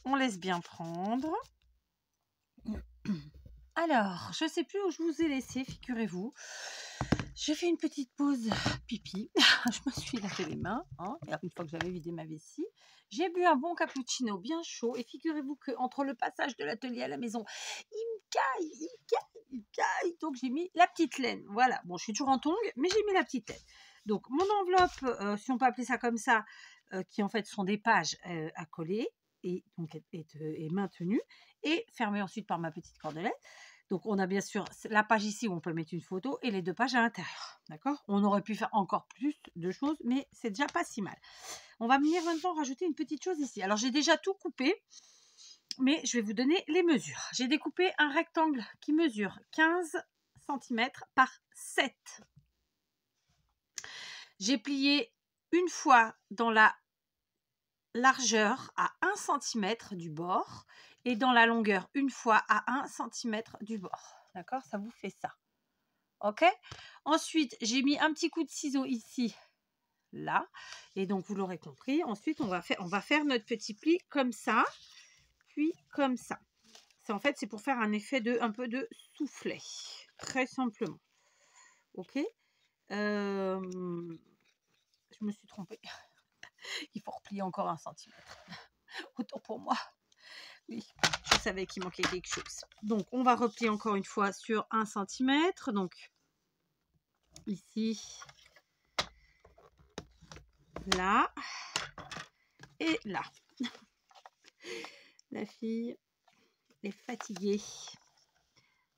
on laisse bien prendre. Alors, je ne sais plus où je vous ai laissé, figurez-vous. J'ai fait une petite pause pipi. Je me suis lavé les mains. Hein, et une fois que j'avais vidé ma vessie, j'ai bu un bon cappuccino bien chaud. Et figurez-vous qu'entre le passage de l'atelier à la maison, il me caille. Donc j'ai mis la petite laine. Voilà. Bon, je suis toujours en tongs, mais j'ai mis la petite laine. Donc mon enveloppe, si on peut appeler ça comme ça, qui en fait sont des pages à coller et donc est maintenue et fermée ensuite par ma petite cordelette. Donc, on a bien sûr la page ici où on peut mettre une photo et les deux pages à l'intérieur. D'accord? On aurait pu faire encore plus de choses, mais c'est déjà pas si mal. On va venir maintenant rajouter une petite chose ici. Alors, j'ai déjà tout coupé, mais je vais vous donner les mesures. J'ai découpé un rectangle qui mesure 15 cm par 7. J'ai plié une fois dans la largeur à 1 cm du bord et dans la longueur une fois à 1 cm du bord. D'accord? Ça vous fait ça. Ok? Ensuite, j'ai mis un petit coup de ciseau ici, là. Et donc, vous l'aurez compris. Ensuite, on va faire notre petit pli comme ça, puis comme ça. En fait, c'est pour faire un effet un peu de soufflet. Très simplement. Ok? Je me suis trompée. Il faut replier encore 1 cm. Autant pour moi. Oui, je savais qu'il manquait quelque chose. Donc, on va replier encore une fois sur 1 cm. Donc, ici, là et là. La fille est fatiguée.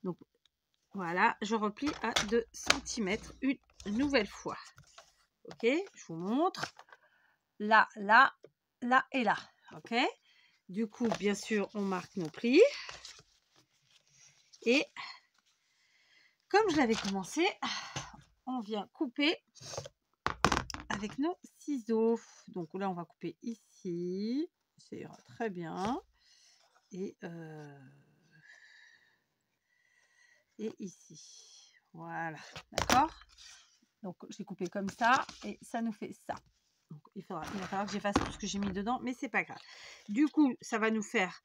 Donc, voilà, je replie à 2 cm une nouvelle fois. Ok, je vous montre. Là, là, là et là. Ok. Du coup, bien sûr, on marque nos plis. Et comme je l'avais commencé, on vient couper avec nos ciseaux. Donc là, on va couper ici. Ça ira très bien. Et ici. Voilà. D'accord? Donc, j'ai coupé comme ça et ça nous fait ça. Donc, il va falloir que j'efface tout ce que j'ai mis dedans, mais c'est pas grave. Du coup, ça va nous faire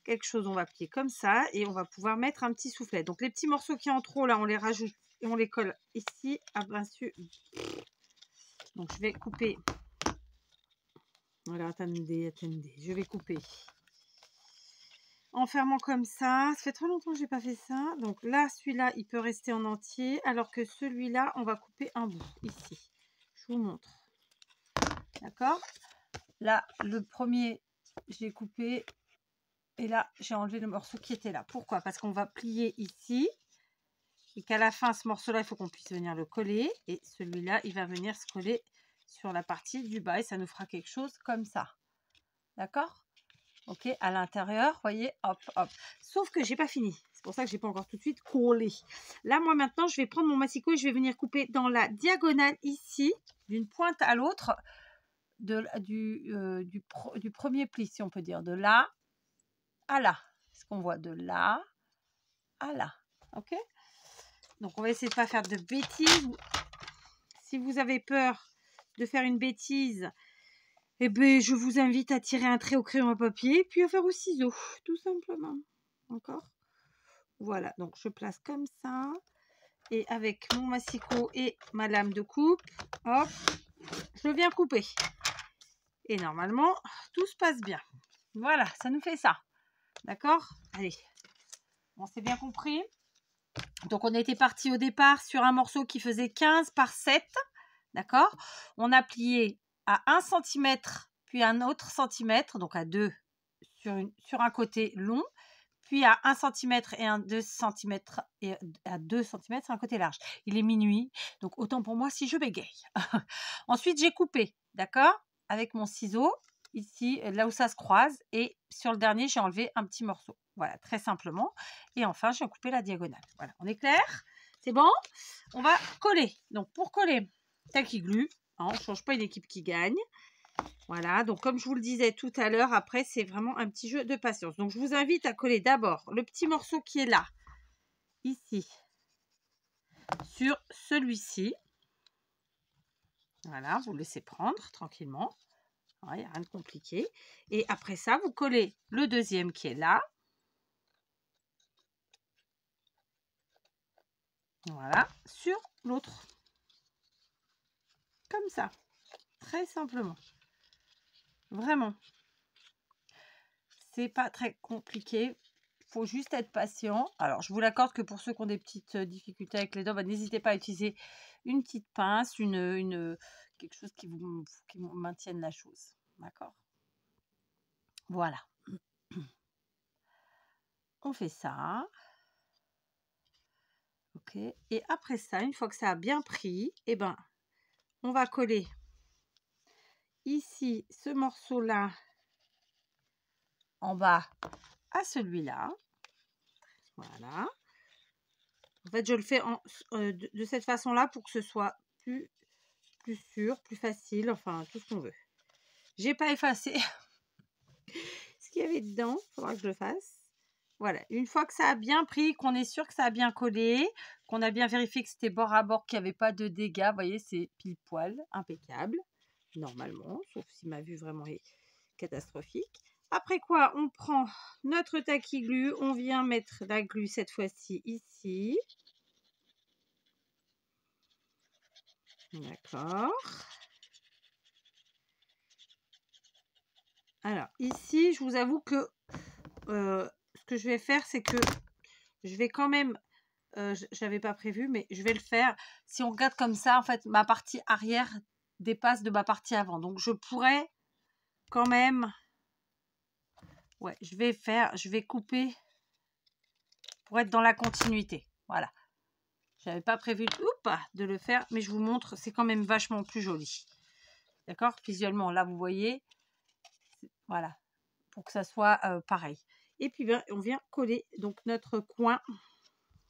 quelque chose. On va plier comme ça et on va pouvoir mettre un petit soufflet. Donc, les petits morceaux qui en trop, là, on les rajoute et on les colle ici. Ah ben sûr. Donc, je vais couper. Voilà, attendez. Je vais couper. En fermant comme ça. Ça fait trop longtemps que j'ai pas fait ça. Donc là, celui-là, il peut rester en entier. Alors que celui-là, on va couper un bout. Ici. Je vous montre. D'accord? Là, le premier, j'ai coupé. Et là, j'ai enlevé le morceau qui était là. Pourquoi? Parce qu'on va plier ici. Et qu'à la fin, ce morceau-là, il faut qu'on puisse venir le coller. Et celui-là, il va venir se coller sur la partie du bas. Et ça nous fera quelque chose comme ça. D'accord? Ok, à l'intérieur, voyez, hop, hop. Sauf que j'ai pas fini. C'est pour ça que j'ai pas encore tout de suite collé. Là, moi, maintenant, je vais prendre mon massicot et je vais venir couper dans la diagonale ici, d'une pointe à l'autre, du premier pli, si on peut dire. De là à là. Ce qu'on voit de là à là. Ok? Donc, on va essayer de ne pas faire de bêtises. Si vous avez peur de faire une bêtise, eh bien, je vous invite à tirer un trait au crayon à papier, puis à faire au ciseau, tout simplement. D'accord? Voilà, donc je place comme ça. Et avec mon massicot et ma lame de coupe, hop, je viens couper. Et normalement, tout se passe bien. Voilà, ça nous fait ça. D'accord? Allez, on s'est bien compris. Donc, on était parti au départ sur un morceau qui faisait 15 par 7. D'accord? On a plié à 1 cm, puis un autre centimètre, donc à 2 sur un côté long, puis à 1 cm et un 2 cm et à 2 cm sur un côté large. Il est minuit, donc autant pour moi si je bégaye. Ensuite, j'ai coupé, d'accord? Avec mon ciseau, ici, là où ça se croise, et sur le dernier, j'ai enlevé un petit morceau. Voilà, très simplement. Et enfin, j'ai coupé la diagonale. Voilà, on est clair? C'est bon? On va coller. Donc, pour coller, tacky glue, hein, on ne change pas une équipe qui gagne. Voilà, donc comme je vous le disais tout à l'heure, après, c'est vraiment un petit jeu de patience. Donc, je vous invite à coller d'abord le petit morceau qui est là, ici, sur celui-ci. Voilà, vous le laissez prendre tranquillement. Il n'y a rien de compliqué. Et après ça, vous collez le deuxième qui est là. Voilà, sur l'autre. Comme ça. Très simplement. Vraiment. C'est pas très compliqué. Il faut juste être patient. Alors, je vous l'accorde que pour ceux qui ont des petites difficultés avec les dents, n'hésitez pas à utiliser une petite pince, quelque chose qui vous maintienne la chose. D'accord? Voilà. On fait ça. Ok. Et après ça, une fois que ça a bien pris, eh ben, on va coller ici ce morceau-là en bas à celui-là. Voilà. En fait, je le fais de cette façon-là pour que ce soit plus sûr, plus facile, enfin tout ce qu'on veut. J'ai pas effacé ce qu'il y avait dedans, il faudra que je le fasse. Voilà, une fois que ça a bien pris, qu'on est sûr que ça a bien collé, qu'on a bien vérifié que c'était bord à bord, qu'il n'y avait pas de dégâts, vous voyez, c'est pile poil, impeccable, normalement, sauf si ma vue vraiment est catastrophique. Après quoi, on prend notre tacky glue, on vient mettre la glue cette fois-ci ici. D'accord. Alors, ici, je vous avoue que ce que je vais faire, c'est que je vais quand même, je n'avais pas prévu, mais je vais le faire. Si on regarde comme ça, en fait, ma partie arrière dépasse de ma partie avant. Donc, je pourrais quand même, ouais, je vais couper pour être dans la continuité. Voilà. Je n'avais pas prévu de le faire, mais je vous montre, c'est quand même vachement plus joli. D'accord? Visuellement, là, vous voyez, voilà, pour que ça soit pareil. Et puis, on vient coller donc notre coin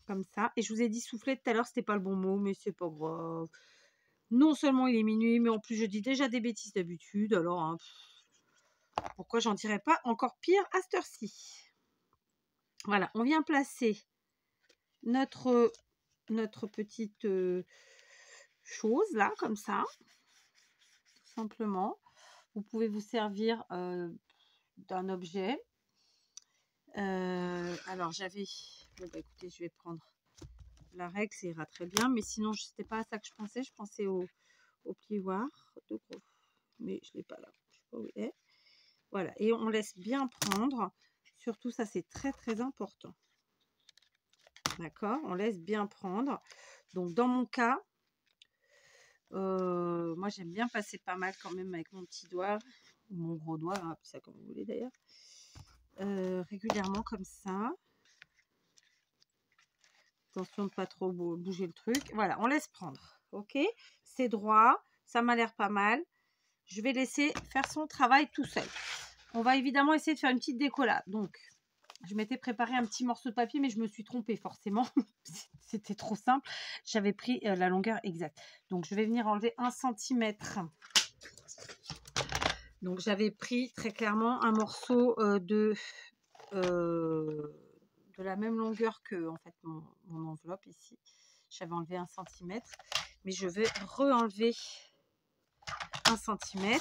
comme ça. Et je vous ai dit souffler tout à l'heure, c'était pas le bon mot, mais c'est pas grave. Non seulement il est minuit, mais en plus je dis déjà des bêtises d'habitude. Alors, hein, pourquoi j'en dirais pas encore pire à cette heure-ci? Voilà, on vient placer notre petite chose là, comme ça, tout simplement. Vous pouvez vous servir d'un objet. Alors j'avais, bon bah écoutez, je vais prendre la règle, ça ira très bien, mais sinon c'était pas à ça que je pensais au au plioir de gros. Mais je ne l'ai pas là. Je sais pas où il est. Voilà. Et on laisse bien prendre. Surtout, ça, c'est très, très important. D'accord? On laisse bien prendre. Donc, dans mon cas, moi, j'aime bien passer pas mal quand même avec mon petit doigt. Ou mon gros doigt, hein, appelez ça comme vous voulez d'ailleurs. Régulièrement comme ça. Attention de ne pas trop bouger le truc. Voilà, on laisse prendre. Ok? C'est droit. Ça m'a l'air pas mal. Je vais laisser faire son travail tout seul. On va évidemment essayer de faire une petite déco là. Donc, je m'étais préparé un petit morceau de papier, mais je me suis trompée forcément. C'était trop simple. J'avais pris la longueur exacte. Donc, je vais venir enlever 1 cm. Donc, j'avais pris très clairement un morceau de la même longueur que en fait, mon enveloppe ici. J'avais enlevé 1 cm. Mais je vais re-enlever 1 cm.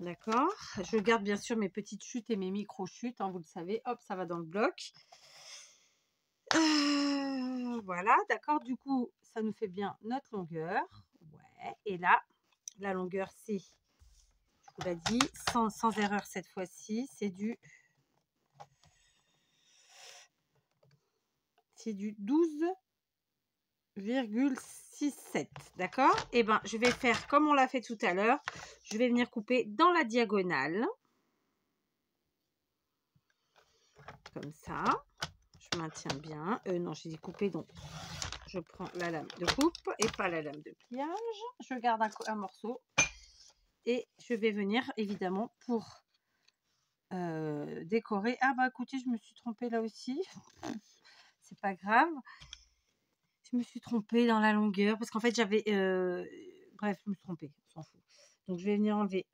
D'accord. Je garde bien sûr mes petites chutes et mes micro-chutes. Hein, vous le savez. Hop, ça va dans le bloc. Voilà, d'accord. Du coup, ça nous fait bien notre longueur. Ouais. Et là, la longueur, c'est, je vous l'ai dit, sans erreur cette fois-ci, c'est du 12,67. D'accord. Et ben, je vais faire comme on l'a fait tout à l'heure. Je vais venir couper dans la diagonale. Comme ça. Je maintiens bien. Non, j'ai dit couper, donc je prends la lame de coupe et pas la lame de pliage. Je garde un morceau et je vais venir évidemment pour décorer. Ah bah écoutez, je me suis trompée là aussi. C'est pas grave. Je me suis trompée dans la longueur parce qu'en fait j'avais... bref, je me suis trompée, on s'en fout. Donc je vais venir enlever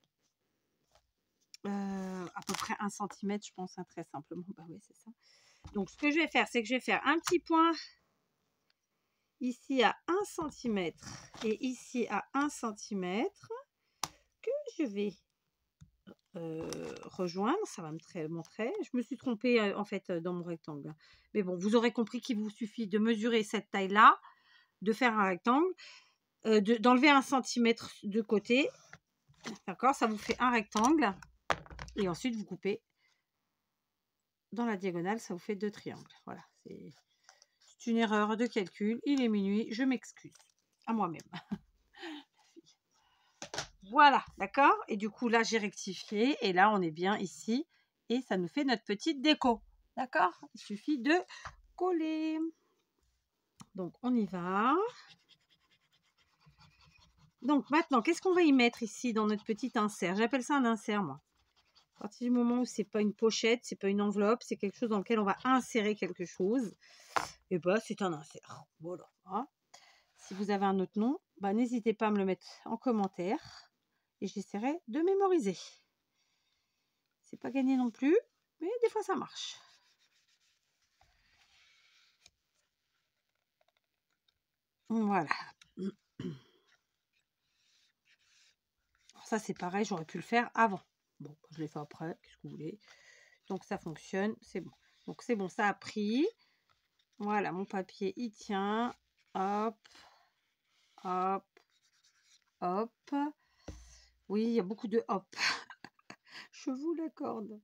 à peu près 1 cm, je pense, hein, très simplement. Bah oui, c'est ça. Donc ce que je vais faire, c'est que je vais faire un petit point ici à 1 cm et ici à 1 cm que je vais rejoindre. Ça va me montrer. Je me suis trompée en fait dans mon rectangle. Mais bon, vous aurez compris qu'il vous suffit de mesurer cette taille-là, de faire un rectangle, d'enlever 1 cm de côté. D'accord? Ça vous fait un rectangle. Et ensuite, vous coupez dans la diagonale, ça vous fait 2 triangles. Voilà, c'est une erreur de calcul. Il est minuit, je m'excuse à moi-même. Voilà, d'accord? Et du coup, là, j'ai rectifié. Et là, on est bien ici. Et ça nous fait notre petite déco. D'accord? Il suffit de coller. Donc, on y va. Donc, maintenant, qu'est-ce qu'on va y mettre ici dans notre petit insert? J'appelle ça un insert, moi. À partir du moment où c'est pas une pochette, c'est pas une enveloppe, c'est quelque chose dans lequel on va insérer quelque chose. Et bah, c'est un insert. Voilà. Hein? Si vous avez un autre nom, bah, n'hésitez pas à me le mettre en commentaire. Et j'essaierai de mémoriser. C'est pas gagné non plus, mais des fois ça marche. Voilà. Alors ça c'est pareil, j'aurais pu le faire avant. Bon, je l'ai fait après, qu'est-ce que vous voulez. Donc ça fonctionne, c'est bon. Donc c'est bon, ça a pris. Voilà, mon papier il tient. Hop, hop, hop. Oui, il y a beaucoup de hop. Je vous l'accorde.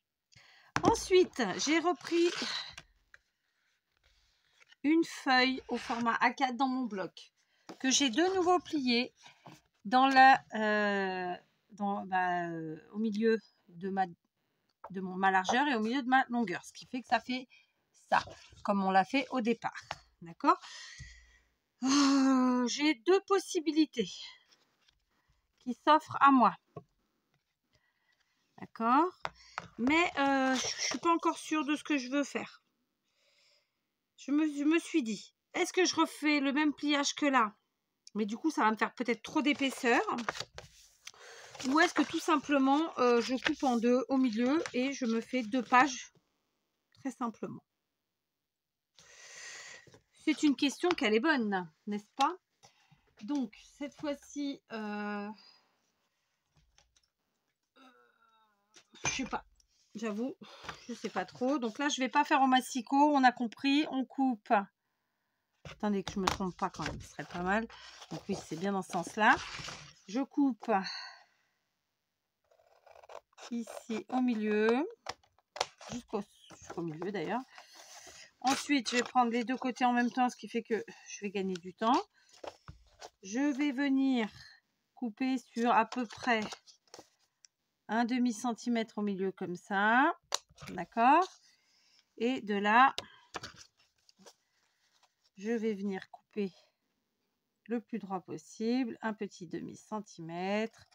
Ensuite, j'ai repris une feuille au format A4 dans mon bloc que j'ai de nouveau plié dans au milieu de ma largeur et au milieu de ma longueur, ce qui fait que ça fait ça, comme on l'a fait au départ. D'accord? J'ai 2 possibilités qui s'offrent à moi. D'accord? Mais je ne suis pas encore sûre de ce que je veux faire. Je me suis dit, est-ce que je refais le même pliage que là? Mais du coup, ça va me faire peut-être trop d'épaisseur. Ou est-ce que tout simplement, je coupe en 2 au milieu et je me fais 2 pages, très simplement. C'est une question qu'elle est bonne, n'est-ce pas? Donc, cette fois-ci, je sais pas. J'avoue, je sais pas trop. Donc là, je vais pas faire au massicot. On a compris, on coupe. Attendez que je me trompe pas quand même, ce serait pas mal. Donc oui, c'est bien dans ce sens-là. je coupe ici au milieu, jusqu'au milieu d'ailleurs. Ensuite, je vais prendre les deux côtés en même temps, ce qui fait que je vais gagner du temps. Je vais venir couper sur à peu près un demi-centimètre au milieu comme ça, d'accord? Et de là, je vais venir couper le plus droit possible, un petit demi-centimètre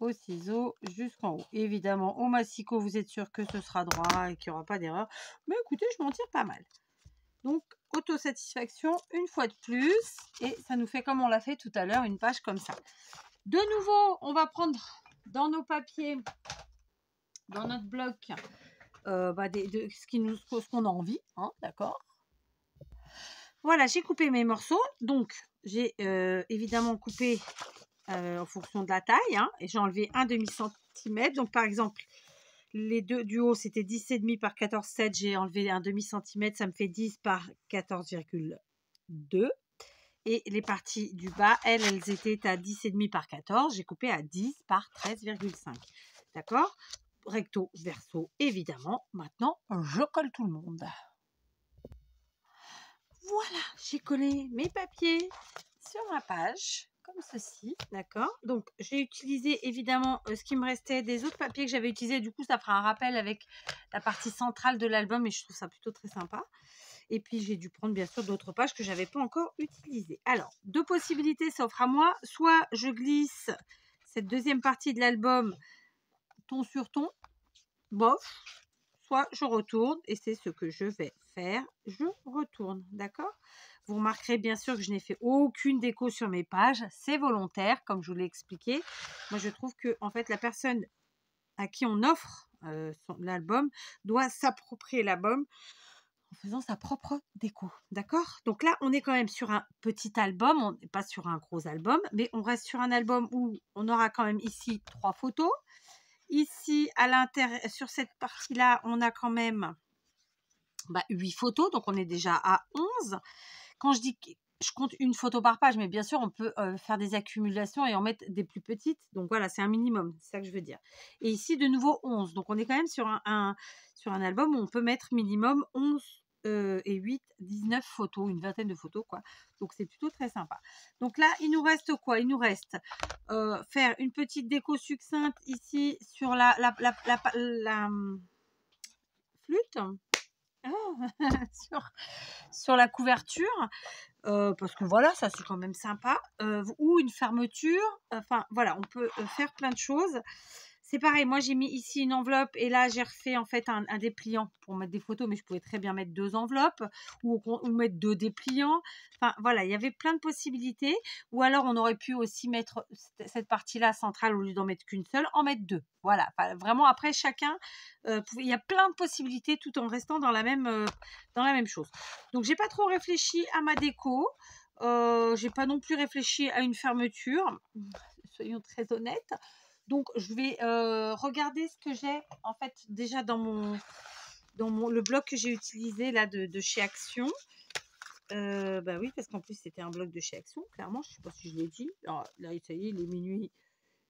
au ciseau jusqu'en haut. Évidemment, au massicot, vous êtes sûr que ce sera droit et qu'il n'y aura pas d'erreur. Mais écoutez, je m'en tire pas mal. Donc, autosatisfaction une fois de plus. Et ça nous fait, comme on l'a fait tout à l'heure, une page comme ça. De nouveau, on va prendre dans nos papiers, dans notre bloc, ce qu'on a envie, hein, d'accord? Voilà, j'ai coupé mes morceaux. Donc, j'ai évidemment coupé en fonction de la taille, hein, et j'ai enlevé un demi-centimètre. Donc, par exemple, les deux du haut, c'était 10,5 par 14,7. J'ai enlevé un demi-centimètre, ça me fait 10 par 14,2. Et les parties du bas, elles étaient à 10,5 par 14. J'ai coupé à 10 par 13,5. D'accord? Recto, verso, évidemment. Maintenant, je colle tout le monde. Voilà, j'ai collé mes papiers sur ma page, comme ceci, d'accord? Donc, j'ai utilisé évidemment ce qui me restait des autres papiers que j'avais utilisés. Du coup, ça fera un rappel avec la partie centrale de l'album et je trouve ça plutôt très sympa. Et puis, j'ai dû prendre bien sûr d'autres pages que je n'avais pas encore utilisées. Alors, deux possibilités s'offrent à moi. Soit je glisse cette deuxième partie de l'album ton sur ton, bof. Soit je retourne et c'est ce que je vais faire. Je retourne, d'accord? Vous remarquerez bien sûr que je n'ai fait aucune déco sur mes pages. C'est volontaire, comme je vous l'ai expliqué. Moi, je trouve que en fait, la personne à qui on offre l'album doit s'approprier l'album en faisant sa propre déco, d'accord? Donc là, on est quand même sur un petit album, on n'est pas sur un gros album, mais on reste sur un album où on aura quand même ici 3 photos. Ici, à l'intérieur, sur cette partie-là, on a quand même 8 photos, donc on est déjà à 11. Quand je dis que je compte une photo par page, mais bien sûr, on peut faire des accumulations et en mettre des plus petites. Donc voilà, c'est un minimum, c'est ça que je veux dire. Et ici, de nouveau, 11. Donc on est quand même sur sur un album où on peut mettre minimum 11 et 8, 19 photos, une vingtaine de photos, quoi. Donc c'est plutôt très sympa. Donc là, il nous reste quoi? Il nous reste faire une petite déco succincte ici sur la flûte. Sur la couverture, parce que voilà, ça c'est quand même sympa, ou une fermeture, enfin voilà, on peut faire plein de choses. C'est pareil, moi j'ai mis ici une enveloppe et là j'ai refait en fait un dépliant pour mettre des photos, mais je pouvais très bien mettre 2 enveloppes ou mettre 2 dépliants. Enfin voilà, il y avait plein de possibilités. Ou alors on aurait pu aussi mettre cette partie-là centrale au lieu d'en mettre qu'une seule, en mettre 2. Voilà, enfin, vraiment après chacun, il y a plein de possibilités tout en restant dans la même chose. Donc j'ai pas trop réfléchi à ma déco. J'ai pas non plus réfléchi à une fermeture. Soyons très honnêtes. Donc, je vais regarder ce que j'ai en fait déjà dans le bloc que j'ai utilisé là de chez Action. Oui, parce qu'en plus c'était un bloc de chez Action, clairement. Je ne sais pas si je l'ai dit. Alors, là, ça y est, il est minuit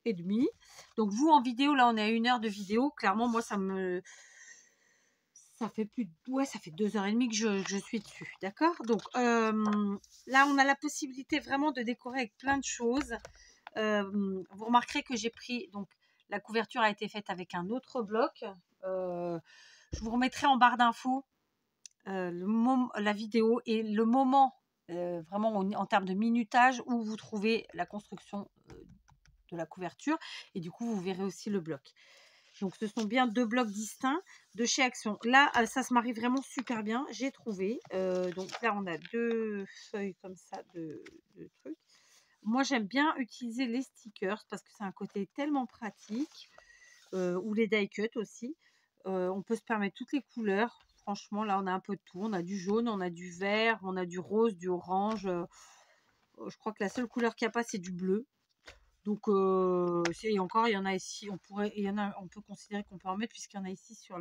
et demi. Donc, vous en vidéo, là, on est à 1 heure de vidéo. Clairement, moi, ça fait ça fait 2h30 que je suis dessus, d'accord? Donc, là, on a la possibilité vraiment de décorer avec plein de choses. Vous remarquerez que j'ai pris, donc la couverture a été faite avec un autre bloc. Je vous remettrai en barre d'infos la vidéo et le moment vraiment en termes de minutage où vous trouvez la construction de la couverture et du coup vous verrez aussi le bloc. Donc ce sont bien 2 blocs distincts de chez Action. Là ça se marie vraiment super bien, j'ai trouvé. Donc là on a 2 feuilles comme ça de trucs. Moi, j'aime bien utiliser les stickers parce que c'est un côté tellement pratique, ou les die cut aussi. On peut se permettre toutes les couleurs. Franchement, là, on a un peu de tout. On a du jaune, on a du vert, on a du rose, du orange. Je crois que la seule couleur qu'il n'y a pas, c'est du bleu. Donc, et encore, il y en a ici. On peut considérer qu'on peut en mettre puisqu'il y en a ici sur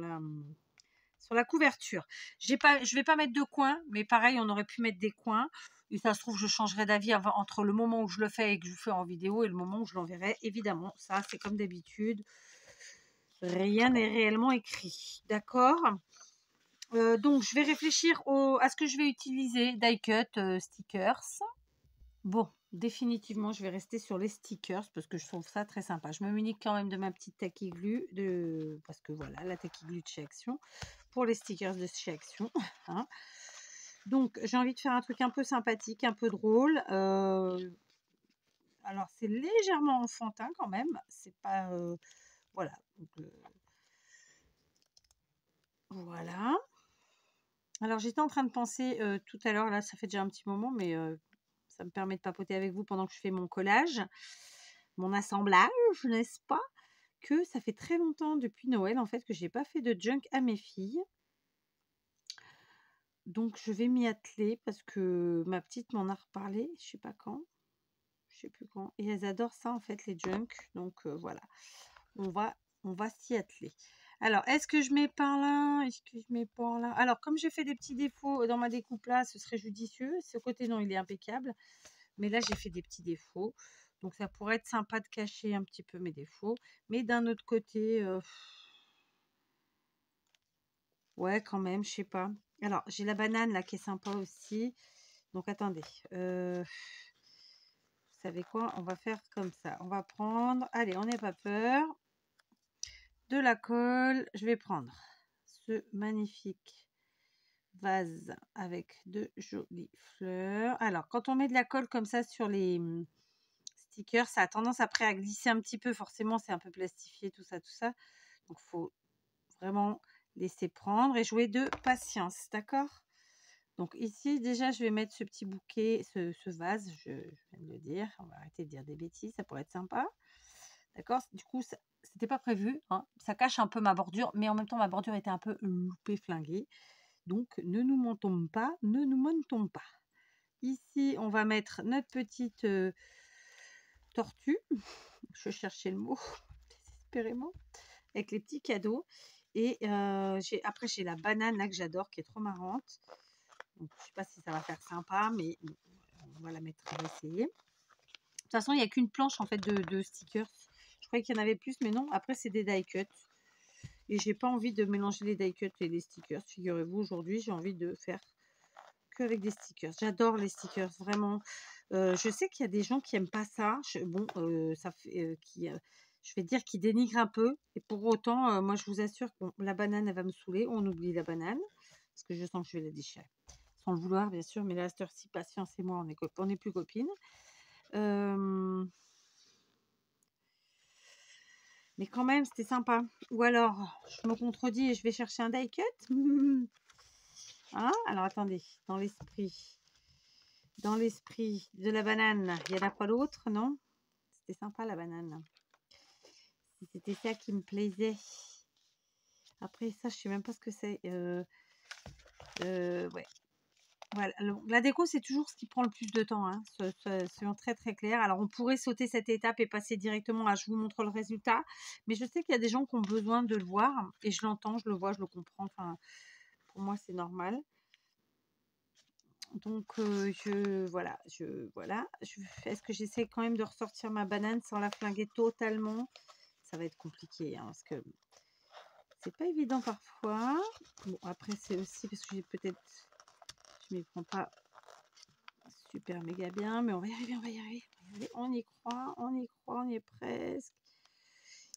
sur la couverture. Je vais pas mettre de coins, mais pareil, on aurait pu mettre des coins. Et ça se trouve, je changerai d'avis entre le moment où je le fais et que je le fais en vidéo et le moment où je l'enverrai. Évidemment, ça, c'est comme d'habitude. Rien n'est réellement écrit. D'accord? Donc, je vais réfléchir à ce que je vais utiliser. Die cut, stickers. Bon, définitivement, je vais rester sur les stickers parce que je trouve ça très sympa. Je me munis quand même de ma petite tacky glue, parce que voilà, la tacky glue de chez Action, pour les stickers de chez Action. Hein. Donc, j'ai envie de faire un truc un peu sympathique, un peu drôle. Alors, c'est légèrement enfantin quand même. C'est pas... voilà. Donc, voilà. Alors, j'étais en train de penser tout à l'heure, là, ça fait déjà un petit moment, mais ça me permet de papoter avec vous pendant que je fais mon collage, mon assemblage, n'est-ce pas? Que ça fait très longtemps depuis Noël, en fait, que j'ai pas fait de junk à mes filles. Donc, je vais m'y atteler parce que ma petite m'en a reparlé, je sais pas quand. Je sais plus quand. Et elles adorent ça, en fait, les junk. Donc, voilà. On va s'y atteler. Alors, est-ce que je mets par là? Est-ce que je mets par là? Alors, comme j'ai fait des petits défauts dans ma découpe là, ce serait judicieux. Ce côté, non, il est impeccable. Mais là, j'ai fait des petits défauts. Donc, ça pourrait être sympa de cacher un petit peu mes défauts. Mais d'un autre côté, ouais, quand même, je sais pas. Alors, j'ai la banane là qui est sympa aussi. Donc, attendez. Vous savez quoi? On va faire comme ça. On va prendre... Allez, on n'est pas peur. De la colle. Je vais prendre ce magnifique vase avec de jolies fleurs. Alors, quand on met de la colle comme ça sur les stickers, ça a tendance après à glisser un petit peu. Forcément, c'est un peu plastifié, tout ça, tout ça. Donc, il faut vraiment laisser prendre et jouer de patience, d'accord? Donc, ici, déjà, je vais mettre ce petit bouquet, ce vase, je viens de le dire. On va arrêter de dire des bêtises, ça pourrait être sympa. D'accord? Du coup, c'était pas prévu. Hein. Ça cache un peu ma bordure, mais en même temps, ma bordure était un peu loupée, flinguée. Donc, ne nous mentons pas, ne nous mentons pas. Ici, on va mettre notre petite tortue. Je cherchais le mot désespérément. Avec les petits cadeaux. Et après, j'ai la banane là que j'adore, qui est trop marrante. Donc, je sais pas si ça va faire sympa, mais on va la mettre, on va essayer. De toute façon, il n'y a qu'une planche en fait de stickers. Je croyais qu'il y en avait plus, mais non. Après, c'est des die cuts. Et j'ai pas envie de mélanger les die cuts et les stickers. Figurez-vous, aujourd'hui, j'ai envie de faire que avec des stickers. J'adore les stickers, vraiment. Je sais qu'il y a des gens qui aiment pas ça. Ça fait je vais dire qu'ils dénigrent un peu. Et pour autant, moi, je vous assure que la banane, elle va me saouler. On oublie la banane parce que je sens que je vais la déchirer. Sans le vouloir, bien sûr. Mais là, à cette heure-ci, patience et moi, on est plus copines. Mais quand même, c'était sympa. Ou alors, je me contredis et je vais chercher un die cut. Hein? Alors, attendez. Dans l'esprit de la banane, il n'y en a pas d'autre, non? C'était sympa, la banane. C'était ça qui me plaisait. Après, ça, je sais même pas ce que c'est. Ouais. Voilà. La déco, c'est toujours ce qui prend le plus de temps. Hein. Soyons très très clair. Alors, on pourrait sauter cette étape et passer directement à je vous montre le résultat. Mais je sais qu'il y a des gens qui ont besoin de le voir. Et je l'entends, je le vois, je le comprends. Enfin, pour moi, c'est normal. Donc, voilà. Est-ce que j'essaie quand même de ressortir ma banane sans la flinguer totalement? Ça va être compliqué, hein, parce que c'est pas évident parfois. Bon, après, c'est aussi parce que je m'y prends pas super méga bien, mais on va y arriver, on va y arriver. On y croit, on y est presque.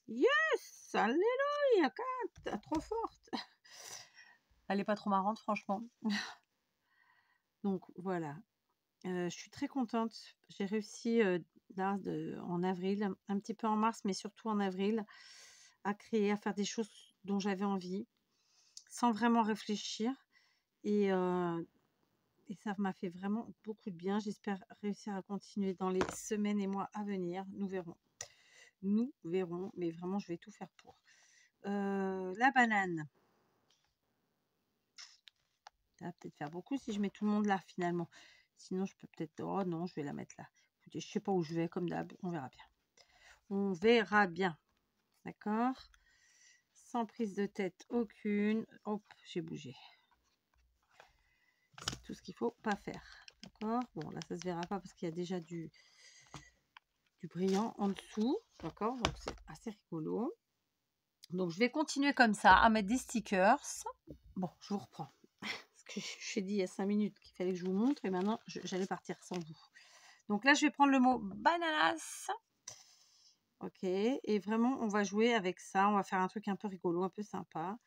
Yes! Alléluia! 4! Trop forte! Elle est pas trop marrante, franchement. Donc, voilà. Je suis très contente. J'ai réussi là, en avril, un petit peu en mars, mais surtout en avril, à créer, à faire des choses dont j'avais envie, sans vraiment réfléchir. Et ça m'a fait vraiment beaucoup de bien. J'espère réussir à continuer dans les semaines et mois à venir. Nous verrons. Nous verrons, mais vraiment, je vais tout faire pour. La banane. Ça va peut-être faire beaucoup si je mets tout le monde là, finalement. Sinon, je peux peut-être... Oh non, je vais la mettre là. Écoutez, je sais pas où je vais, comme d'hab. On verra bien. On verra bien. D'accord? sans prise de tête aucune. Hop, j'ai bougé. C'est tout ce qu'il faut pas faire. D'accord. Bon, là, ça se verra pas parce qu'il y a déjà du brillant en dessous. D'accord. Donc, c'est assez rigolo. Donc, je vais continuer comme ça à mettre des stickers. Bon, je vous reprends. Parce que je dit il y a 5 minutes qu'il fallait que je vous montre et maintenant, j'allais partir sans vous. Donc là, je vais prendre le mot bananas. Ok. Et vraiment, on va jouer avec ça. On va faire un truc un peu rigolo, un peu sympa.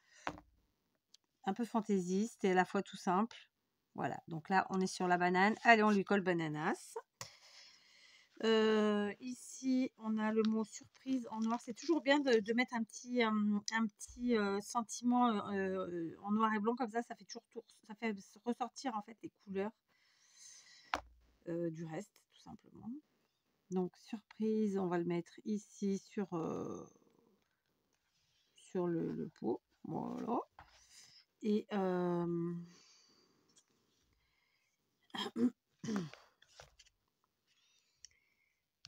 Un peu fantaisiste et à la fois tout simple. Voilà. Donc là, on est sur la banane. Allez, on lui colle bananas. Ici, on a le mot surprise en noir. C'est toujours bien de mettre un petit sentiment en noir et blanc comme ça. Ça fait toujours ça fait ressortir en fait les couleurs du reste, tout simplement. Donc surprise, on va le mettre ici sur le pot. Voilà. Et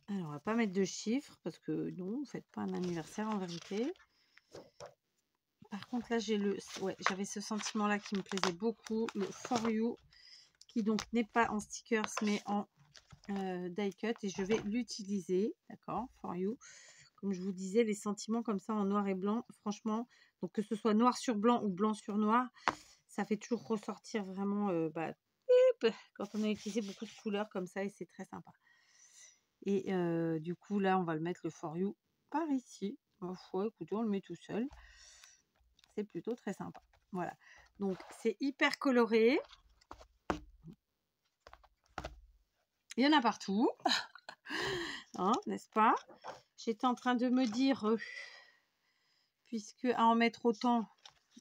alors, on va pas mettre de chiffres parce que non, vous faites pas un anniversaire en vérité. Par contre, là, j'avais ce sentiment-là qui me plaisait beaucoup, le For You, qui donc n'est pas en stickers mais en die cut et je vais l'utiliser, d'accord, For You. Comme je vous disais, les sentiments comme ça en noir et blanc, franchement, donc que ce soit noir sur blanc ou blanc sur noir, ça fait toujours ressortir vraiment quand on a utilisé beaucoup de couleurs comme ça et c'est très sympa. Et du coup, là, on va le mettre le For You par ici. Ma foi, écoutez, on le met tout seul. C'est plutôt très sympa. Voilà. Donc, c'est hyper coloré. Il y en a partout. Hein, n'est-ce pas? J'étais en train de me dire, puisque à en mettre autant,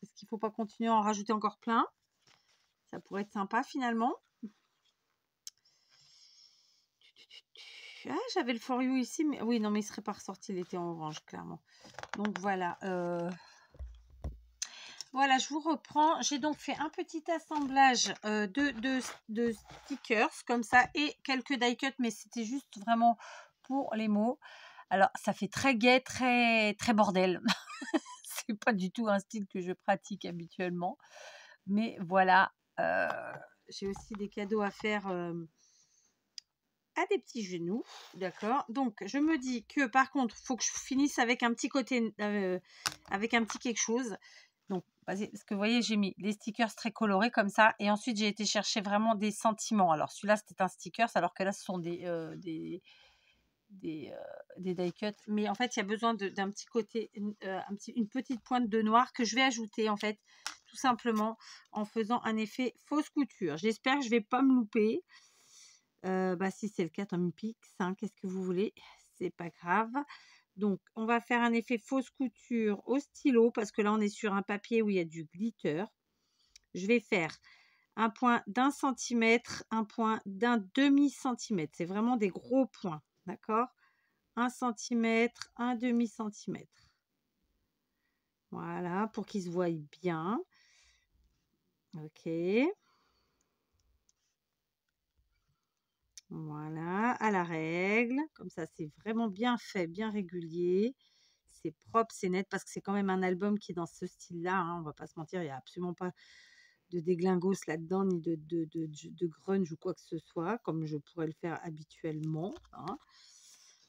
est-ce qu'il ne faut pas continuer à en rajouter encore plein? Ça pourrait être sympa finalement. Ah, j'avais le For You ici, mais oui, non, mais il serait pas ressorti, il était en orange, clairement. Donc voilà. Voilà, je vous reprends. J'ai donc fait un petit assemblage de stickers comme ça et quelques die cut, mais c'était juste vraiment pour les mots. Alors, ça fait très gai, très, très bordel. C'est pas du tout un style que je pratique habituellement. Mais voilà, j'ai aussi des cadeaux à faire à des petits genoux. D'accord. Donc, je me dis que par contre, il faut que je finisse avec un petit côté, avec un petit quelque chose. Donc, parce que vous voyez, j'ai mis les stickers très colorés comme ça. Et ensuite, j'ai été chercher vraiment des sentiments. Alors, celui-là, c'était un stickers, alors que là, ce sont des die cut. Mais en fait, il y a besoin d'un petit côté, une petite pointe de noir que je vais ajouter, en fait, tout simplement, en faisant un effet fausse couture. J'espère que je ne vais pas me louper. Si c'est le cas, tant pis, hein, qu'est-ce que vous voulez? C'est pas grave. Donc, on va faire un effet fausse couture au stylo parce que là, on est sur un papier où il y a du glitter. Je vais faire un point d'1 centimètre, un point d'un demi-centimètre. C'est vraiment des gros points, d'accord? 1 centimètre, un demi-centimètre. Voilà, pour qu'ils se voient bien. Ok. Voilà, à la règle. Comme ça, c'est vraiment bien fait, bien régulier. C'est propre, c'est net, parce que c'est quand même un album qui est dans ce style-là. Hein, on va pas se mentir, il n'y a absolument pas de déglingos là-dedans, ni de grunge ou quoi que ce soit, comme je pourrais le faire habituellement. Hein.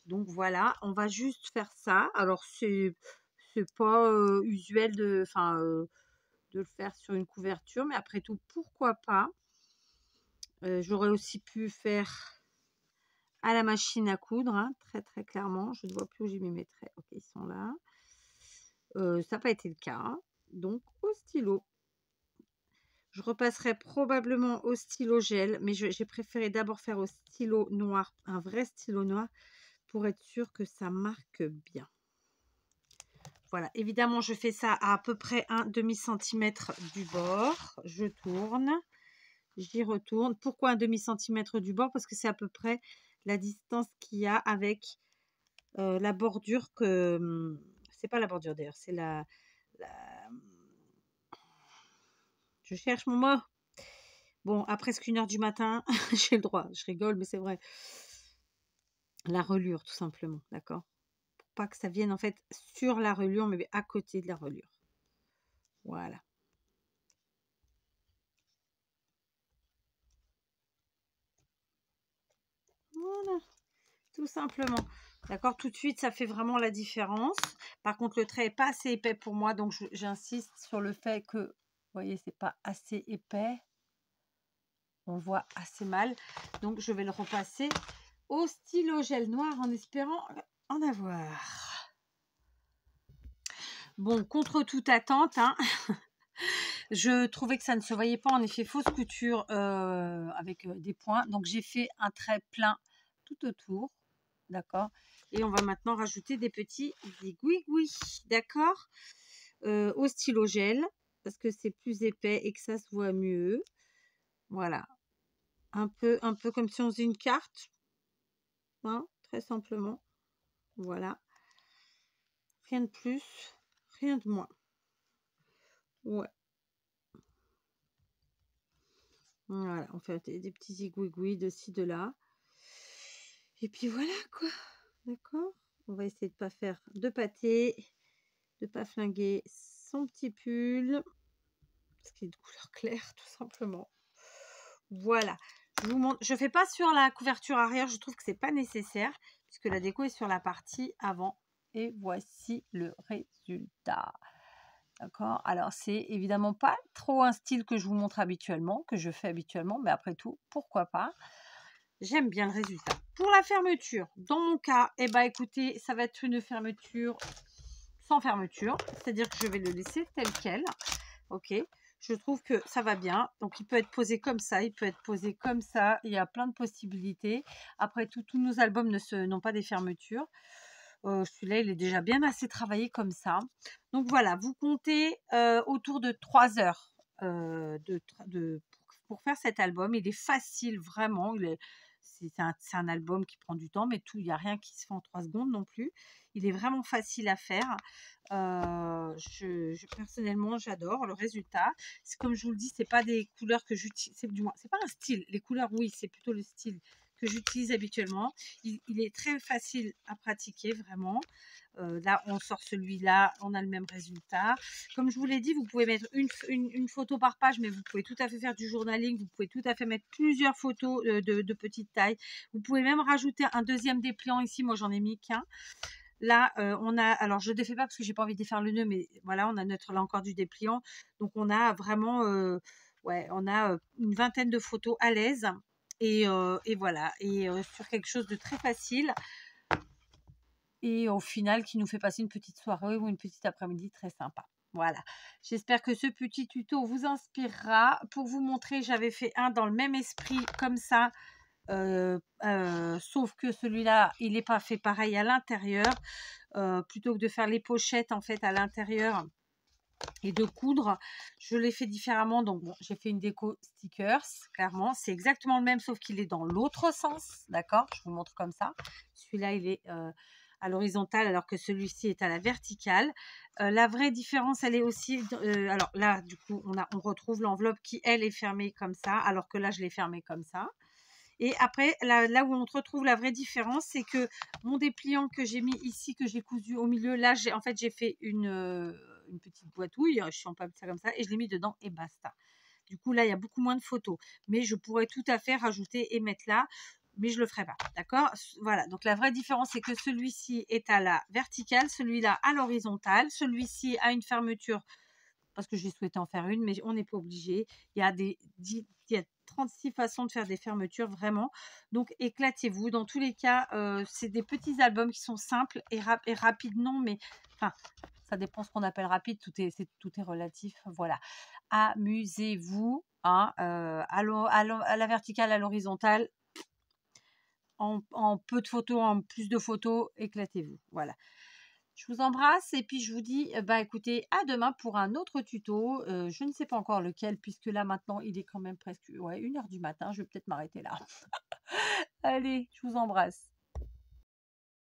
Donc voilà, on va juste faire ça. Alors, c'est pas usuel de le faire sur une couverture, mais après tout, pourquoi pas. J'aurais aussi pu faire à la machine à coudre, hein, très très clairement. Je ne vois plus où j'ai mis mes traits. Ok, ils sont là. Ça n'a pas été le cas. Hein. Donc, au stylo. Je repasserai probablement au stylo gel, mais j'ai préféré d'abord faire au stylo noir, un vrai stylo noir, pour être sûr que ça marque bien. Voilà, évidemment, je fais ça à peu près un demi-centimètre du bord. Je tourne, j'y retourne. Pourquoi un demi-centimètre du bord? Parce que c'est à peu près la distance qu'il y a avec la bordure que... C'est pas la bordure d'ailleurs, c'est la... Je cherche mon mot. Bon, à presque 1h du matin, j'ai le droit. Je rigole, mais c'est vrai. La relure, tout simplement, d'accord? Pour pas que ça vienne en fait sur la relure, mais à côté de la relure. Voilà. Voilà, tout simplement. D'accord, tout de suite, ça fait vraiment la différence. Par contre, le trait n'est pas assez épais pour moi, donc j'insiste sur le fait que, vous voyez, c'est pas assez épais. On voit assez mal. Donc, je vais le repasser au stylo gel noir en espérant en avoir. Bon, contre toute attente, hein, je trouvais que ça ne se voyait pas, en effet, fausse couture avec des points. Donc, j'ai fait un trait plein tout autour. D'accord. Et on va maintenant rajouter des petits aiguilles, d'accord, au stylo gel, parce que c'est plus épais et que ça se voit mieux. Voilà. Un peu comme si on faisait une carte. Hein, très simplement. Voilà. Rien de plus, rien de moins. Ouais. Voilà, on fait des petits aiguilles de ci, de là. Et puis voilà, quoi. D'accord. On va essayer de pas faire de pâté, de pas flinguer son petit pull, parce qu'il est de couleur claire, tout simplement. Voilà. Je vous montre. Je fais pas sur la couverture arrière, je trouve que c'est pas nécessaire, puisque la déco est sur la partie avant. Et voici le résultat. D'accord. Alors, c'est évidemment pas trop un style que je vous montre habituellement, que je fais habituellement, mais après tout, pourquoi pas. J'aime bien le résultat. Pour la fermeture, dans mon cas, eh ben, écoutez, ça va être une fermeture sans fermeture, c'est-à-dire que je vais le laisser tel quel. Ok. Je trouve que ça va bien. Donc, il peut être posé comme ça, il peut être posé comme ça. Il y a plein de possibilités. Après tout, tous nos albums n'ont pas des fermetures. Celui-là, il est déjà bien assez travaillé comme ça. Donc, voilà, vous comptez autour de 3 heures pour faire cet album. Il est facile, vraiment. C'est un album qui prend du temps, mais il n'y a rien qui se fait en 3 secondes non plus. Il est vraiment facile à faire. Personnellement, j'adore le résultat. C'est comme je vous le dis, c'est pas des couleurs que j'utilise, du moins, c'est pas un style. Les couleurs, oui, c'est plutôt le style que j'utilise habituellement. Il est très facile à pratiquer, vraiment. Là, on sort celui-là, on a le même résultat. Comme je vous l'ai dit, vous pouvez mettre une photo par page, mais vous pouvez tout à fait faire du journaling. Vous pouvez tout à fait mettre plusieurs photos de petite taille. Vous pouvez même rajouter un deuxième dépliant ici. Moi, j'en ai mis qu'un. Là, on a, alors je ne défais pas parce que j'ai pas envie de défaire le nœud, mais voilà, on a là encore du dépliant. Donc, on a vraiment, ouais, on a une vingtaine de photos à l'aise. Et voilà, et sur quelque chose de très facile. Et au final, qui nous fait passer une petite soirée ou une petite après-midi très sympa. Voilà, j'espère que ce petit tuto vous inspirera. Pour vous montrer, j'avais fait un dans le même esprit comme ça. Sauf que celui-là, il n'est pas fait pareil à l'intérieur. Plutôt que de faire les pochettes en fait à l'intérieur et de coudre, je l'ai fait différemment. Donc bon, j'ai fait une déco stickers, clairement. C'est exactement le même, sauf qu'il est dans l'autre sens. D'accord, je vous montre comme ça. Celui-là, il est à l'horizontale, alors que celui-ci est à la verticale. La vraie différence, elle est aussi... alors là, du coup, on retrouve l'enveloppe qui, elle, est fermée comme ça, alors que là, je l'ai fermée comme ça. Et après, là où on retrouve la vraie différence, c'est que mon dépliant que j'ai mis ici, que j'ai cousu au milieu, là, en fait, j'ai fait une petite boîtouille, je suis en pas ça comme ça, et je l'ai mis dedans et basta. Du coup, là, il y a beaucoup moins de photos. Mais je pourrais tout à fait rajouter et mettre là, mais je ne le ferai pas. D'accord? Voilà. Donc, la vraie différence, c'est que celui-ci est à la verticale, celui-là à l'horizontale. Celui-ci a une fermeture parce que j'ai souhaité en faire une, mais on n'est pas obligé. Il y a 36 façons de faire des fermetures, vraiment. Donc, éclatez-vous. Dans tous les cas, c'est des petits albums qui sont simples et rapides, non, mais enfin, ça dépend ce qu'on appelle rapide. Tout est relatif. Voilà. Amusez-vous, hein, à la verticale, à l'horizontale. En peu de photos, en plus de photos, éclatez-vous. Voilà. Je vous embrasse et puis je vous dis, bah écoutez, à demain pour un autre tuto. Je ne sais pas encore lequel, puisque là maintenant il est quand même presque 1h du matin. Je vais peut-être m'arrêter là. Allez, je vous embrasse.